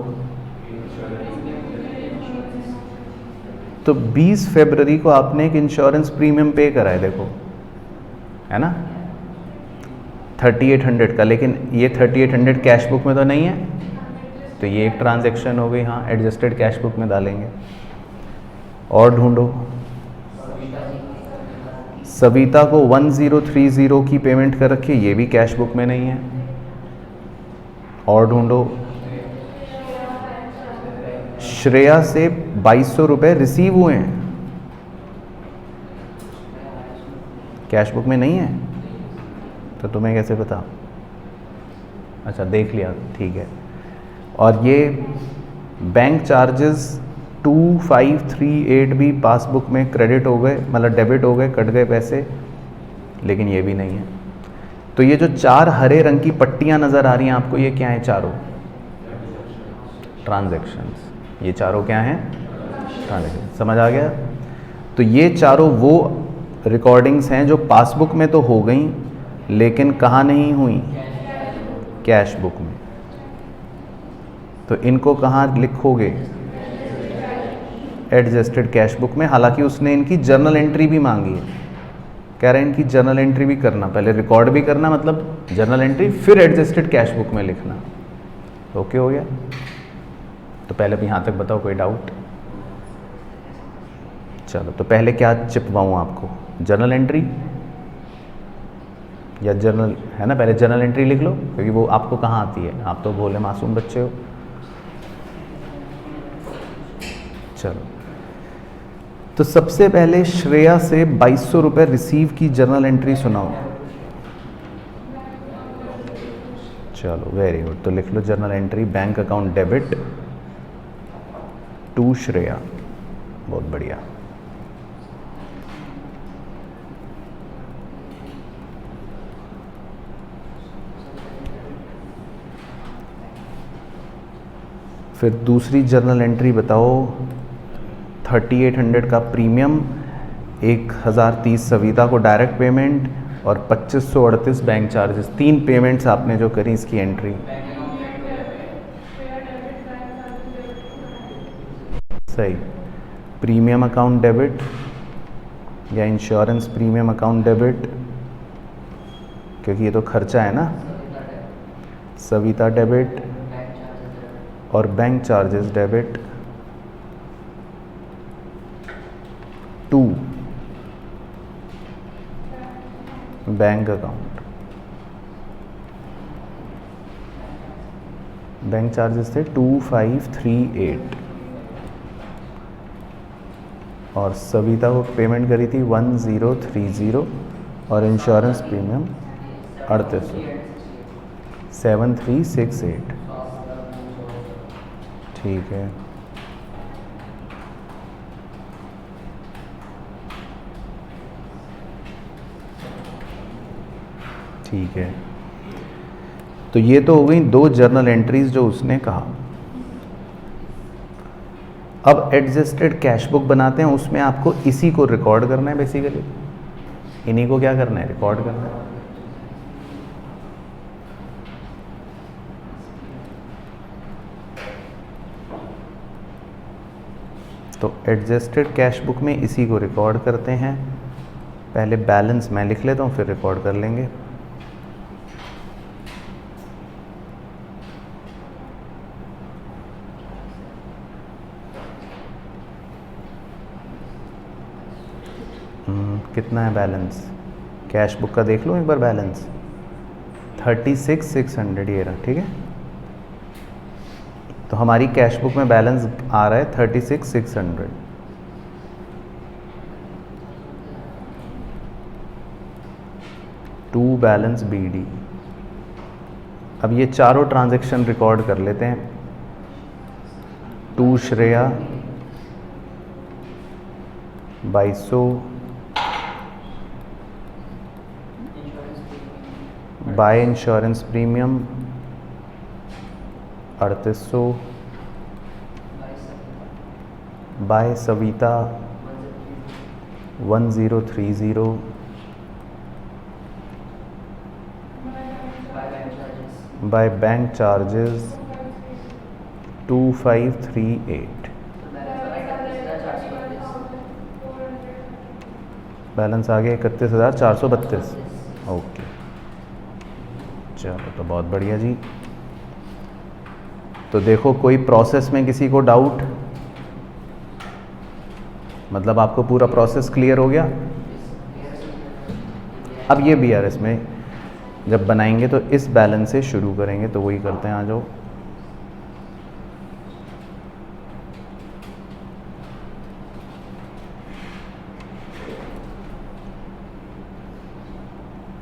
तो 20 फरवरी को आपने एक इंश्योरेंस प्रीमियम पे करा है, देखो, है ना, 3800 का। लेकिन ये 3800 कैश बुक में तो नहीं है, तो ये एक ट्रांजैक्शन हो गई। हाँ, एडजस्टेड कैश बुक में डालेंगे। और ढूंढो। सविता को 1030 की पेमेंट कर रखी है, ये भी कैश बुक में नहीं है। और ढूंढो। श्रेया से 2200 रुपये रिसीव हुए हैं, कैश बुक में नहीं है, तो तुम्हें कैसे पता? अच्छा, देख लिया, ठीक है। और ये बैंक चार्जेस 2538 भी पासबुक में क्रेडिट हो गए, मतलब डेबिट हो गए, कट गए पैसे। लेकिन ये भी नहीं है। तो ये जो 4 हरे रंग की पट्टियां नज़र आ रही हैं आपको, ये क्या है? चारों ट्रांजैक्शंस। ये चारों क्या हैं? ट्रांजैक्शन। समझ आ गया? तो ये चारों वो रिकॉर्डिंग्स हैं जो पासबुक में तो हो गई, लेकिन कहाँ नहीं हुई? कैश बुक में। तो इनको कहाँ लिखोगे? एडजस्टेड कैश बुक में। हालांकि उसने इनकी जर्नल एंट्री भी मांगी है, कह रहे हैं इनकी जर्नल एंट्री भी करना, पहले रिकॉर्ड भी करना, मतलब जर्नल एंट्री, फिर एडजस्टेड कैश बुक में लिखना। ओके हो गया? तो पहले भी यहाँ तक बताओ, कोई डाउट? चलो, तो पहले क्या चिपवाऊँ आपको? जर्नल एंट्री या जर्नल, है ना? पहले जर्नल एंट्री लिख लो, क्योंकि वो आपको कहाँ आती है, आप तो भोले मासूम बच्चे हो। चलो, तो सबसे पहले श्रेया से 2200 रुपये रिसीव की जर्नल एंट्री सुनाओ। चलो, वेरी गुड। तो लिख लो journal entry, bank account debit to Shreya. बहुत बढ़िया। फिर दूसरी जर्नल एंट्री बताओ। 3800 का प्रीमियम, 1030 सविता को डायरेक्ट पेमेंट और 2538 बैंक चार्जेस। 3 पेमेंट्स आपने जो करी, इसकी एंट्री। सही। प्रीमियम अकाउंट डेबिट या इंश्योरेंस प्रीमियम अकाउंट डेबिट, क्योंकि ये तो खर्चा है ना। सविता डेबिट और bank charges debit to bank account. Bank charges थे 2538 और सविता को पेमेंट करी थी 1030 और इंश्योरेंस प्रीमियम 3800, 7368। ठीक है। ठीक है, तो ये तो हो गई 2 जर्नल एंट्रीज जो उसने कहा। अब एडजस्टेड कैश बुक बनाते हैं, उसमें आपको इसी को रिकॉर्ड करना है। बेसिकली इन्हीं को क्या करना है? रिकॉर्ड करना है। तो एडजस्टेड कैश बुक में इसी को रिकॉर्ड करते हैं। पहले बैलेंस मैं लिख लेता हूँ, फिर रिकॉर्ड कर लेंगे। कितना है बैलेंस? कैश बुक का देख लो एक बार बैलेंस, 36,600 ये रहा। ठीक है, तो हमारी कैश बुक में बैलेंस आ रहा है 36,600। To balance BD। अब ये चारों ट्रांजैक्शन रिकॉर्ड कर लेते हैं। To Shreya 2200, by insurance premium 3800, by Savita 1030, by bank charges 2538। Balance आ गया 31,432। ओके, चलो, तो बहुत बढ़िया जी। तो देखो, कोई प्रोसेस में किसी को डाउट? मतलब आपको पूरा प्रोसेस क्लियर हो गया? अब ये BRS में जब बनाएंगे तो इस बैलेंस से शुरू करेंगे, तो वही करते हैं। आ जाओ।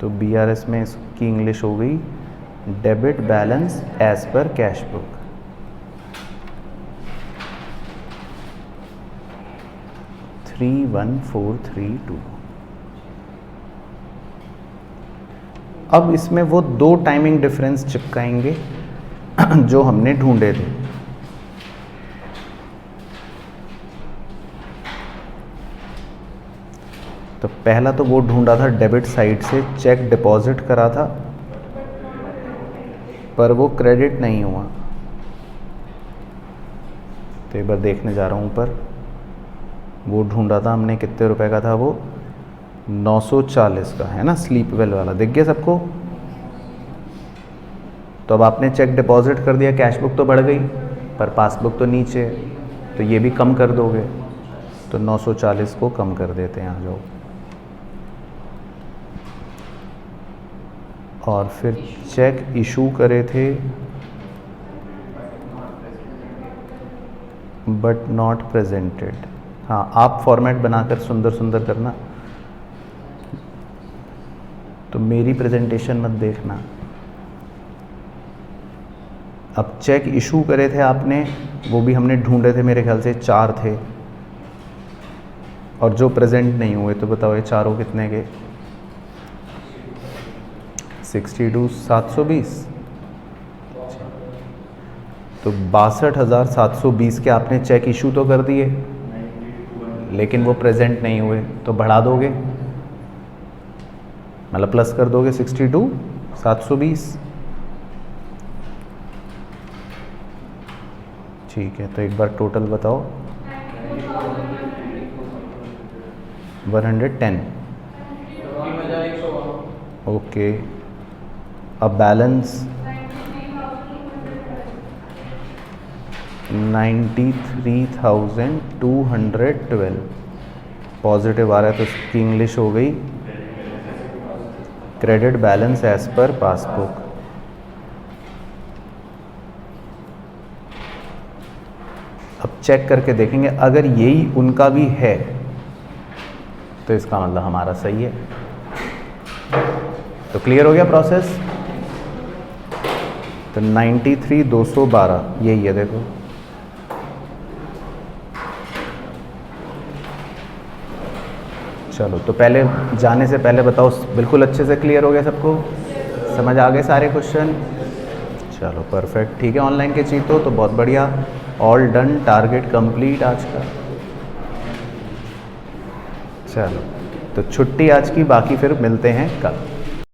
तो BRS में इसकी इंग्लिश हो गई debit balance as per cash book. $31432। अब इसमें वो 2 टाइमिंग डिफरेंस चिपकाएंगे जो हमने ढूंढे थे। तो पहला तो वो ढूंढा था डेबिट साइड से, चेक डिपॉजिट करा था पर वो क्रेडिट नहीं हुआ। तो एक बार देखने जा रहा हूँ ऊपर, वो ढूंढा था हमने, कितने रुपए का था वो, 940 का, है ना, स्लीप वेल वाला, दिख गया सबको। तो अब आपने चेक डिपॉजिट कर दिया, कैश बुक तो बढ़ गई पर पासबुक तो नीचे, तो ये भी कम कर दोगे। तो 940 को कम कर देते हैं, आ जाओ। और फिर चेक इशू करे थे बट नॉट प्रेजेंटेड। हाँ, आप फॉर्मेट बनाकर सुंदर सुंदर करना, तो मेरी प्रेजेंटेशन मत देखना। अब चेक इशू करे थे आपने, वो भी हमने ढूंढे थे, मेरे ख्याल से 4 थे, और जो प्रेजेंट नहीं हुए, तो बताओ ये चारों कितने के, 62,720। तो 62,720 के आपने चेक इशू तो कर दिए, लेकिन वो प्रेजेंट नहीं हुए, तो बढ़ा दोगे, मतलब प्लस कर दोगे 62,720। ठीक है, तो एक बार टोटल बताओ। 110। ओके, अब बैलेंस 93,212 पॉजिटिव आ रहा है, तो इसकी इंग्लिश हो गई credit balance as per passbook. अब चेक करके देखेंगे, अगर यही उनका भी है तो इसका मतलब हमारा सही है। तो क्लियर हो गया प्रोसेस। तो 93,212 यही है, देखो। चलो, तो पहले जाने से पहले बताओ, बिल्कुल अच्छे से क्लियर हो गया सबको, समझ आ गए सारे क्वेश्चन? चलो परफेक्ट, ठीक है। ऑनलाइन के चीतो तो बहुत बढ़िया, ऑल डन, टारगेट कंप्लीट आज का। चलो, तो छुट्टी आज की, बाकी फिर मिलते हैं कल।